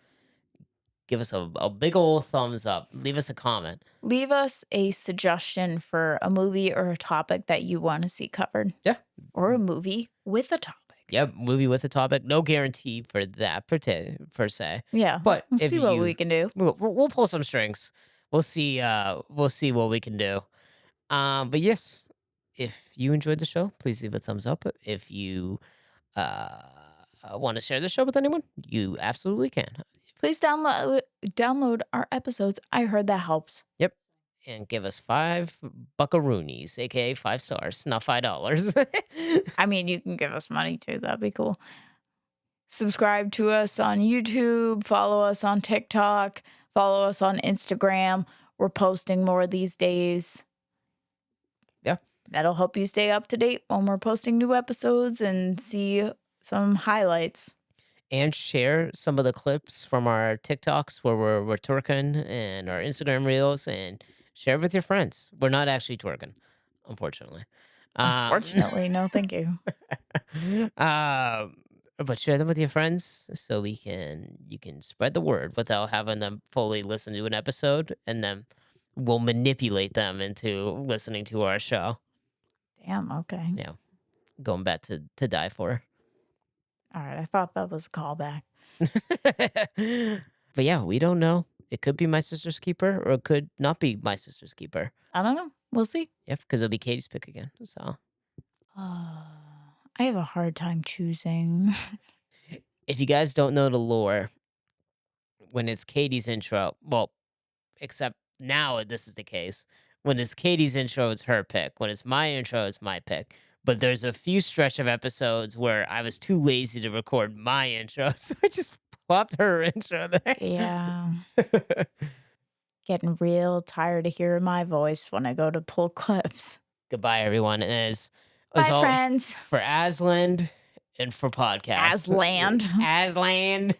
give us a big old thumbs up. Leave us a comment. Leave us a suggestion for a movie or a topic that you want to see covered, Yeah. or a movie with a topic. Yep, movie with a topic. No guarantee for that per se. Yeah, But we'll if see what we you, can do. we'll pull some strings. We'll see. We'll see what we can do. But yes, if you enjoyed the show, please leave a thumbs up. If you uh want to share the show with anyone, you absolutely can. Please download our episodes. I heard that helps. Yep. And give us 5 buckaroonies, aka 5 stars, not $5. I mean, you can give us money too. That'd be cool. Subscribe to us on YouTube, follow us on TikTok, follow us on Instagram. We're posting more these days. Yeah. That'll help you stay up to date when we're posting new episodes and see some highlights. And share some of the clips from our TikToks where we're twerking, and our Instagram reels, and share it with your friends. We're not actually twerking, unfortunately. Um, Unfortunately, no, thank you. um, but share them with your friends so you can spread the word without having them fully listen to an episode, and then we'll manipulate them into listening to our show. Damn, okay. Yeah, going back to die for. All right, I thought that was a callback. But yeah, we don't know. It could be my sister's keeper, or it could not be my sister's keeper. I don't know. We'll see. Yep, because it'll be Katie's pick again. So I have a hard time choosing. if you guys don't know the lore, when it's Katie's intro, well, except now this is the case. When it's Katie's intro, it's her pick. When it's my intro, it's my pick. But there's a few stretch of episodes where I was too lazy to record my intro, so I just plopped her intro there. Yeah. Getting real tired of hearing my voice when I go to pull clips. Goodbye, everyone. And as Bye, all friends. for Asland and for podcast. Asland. Asland.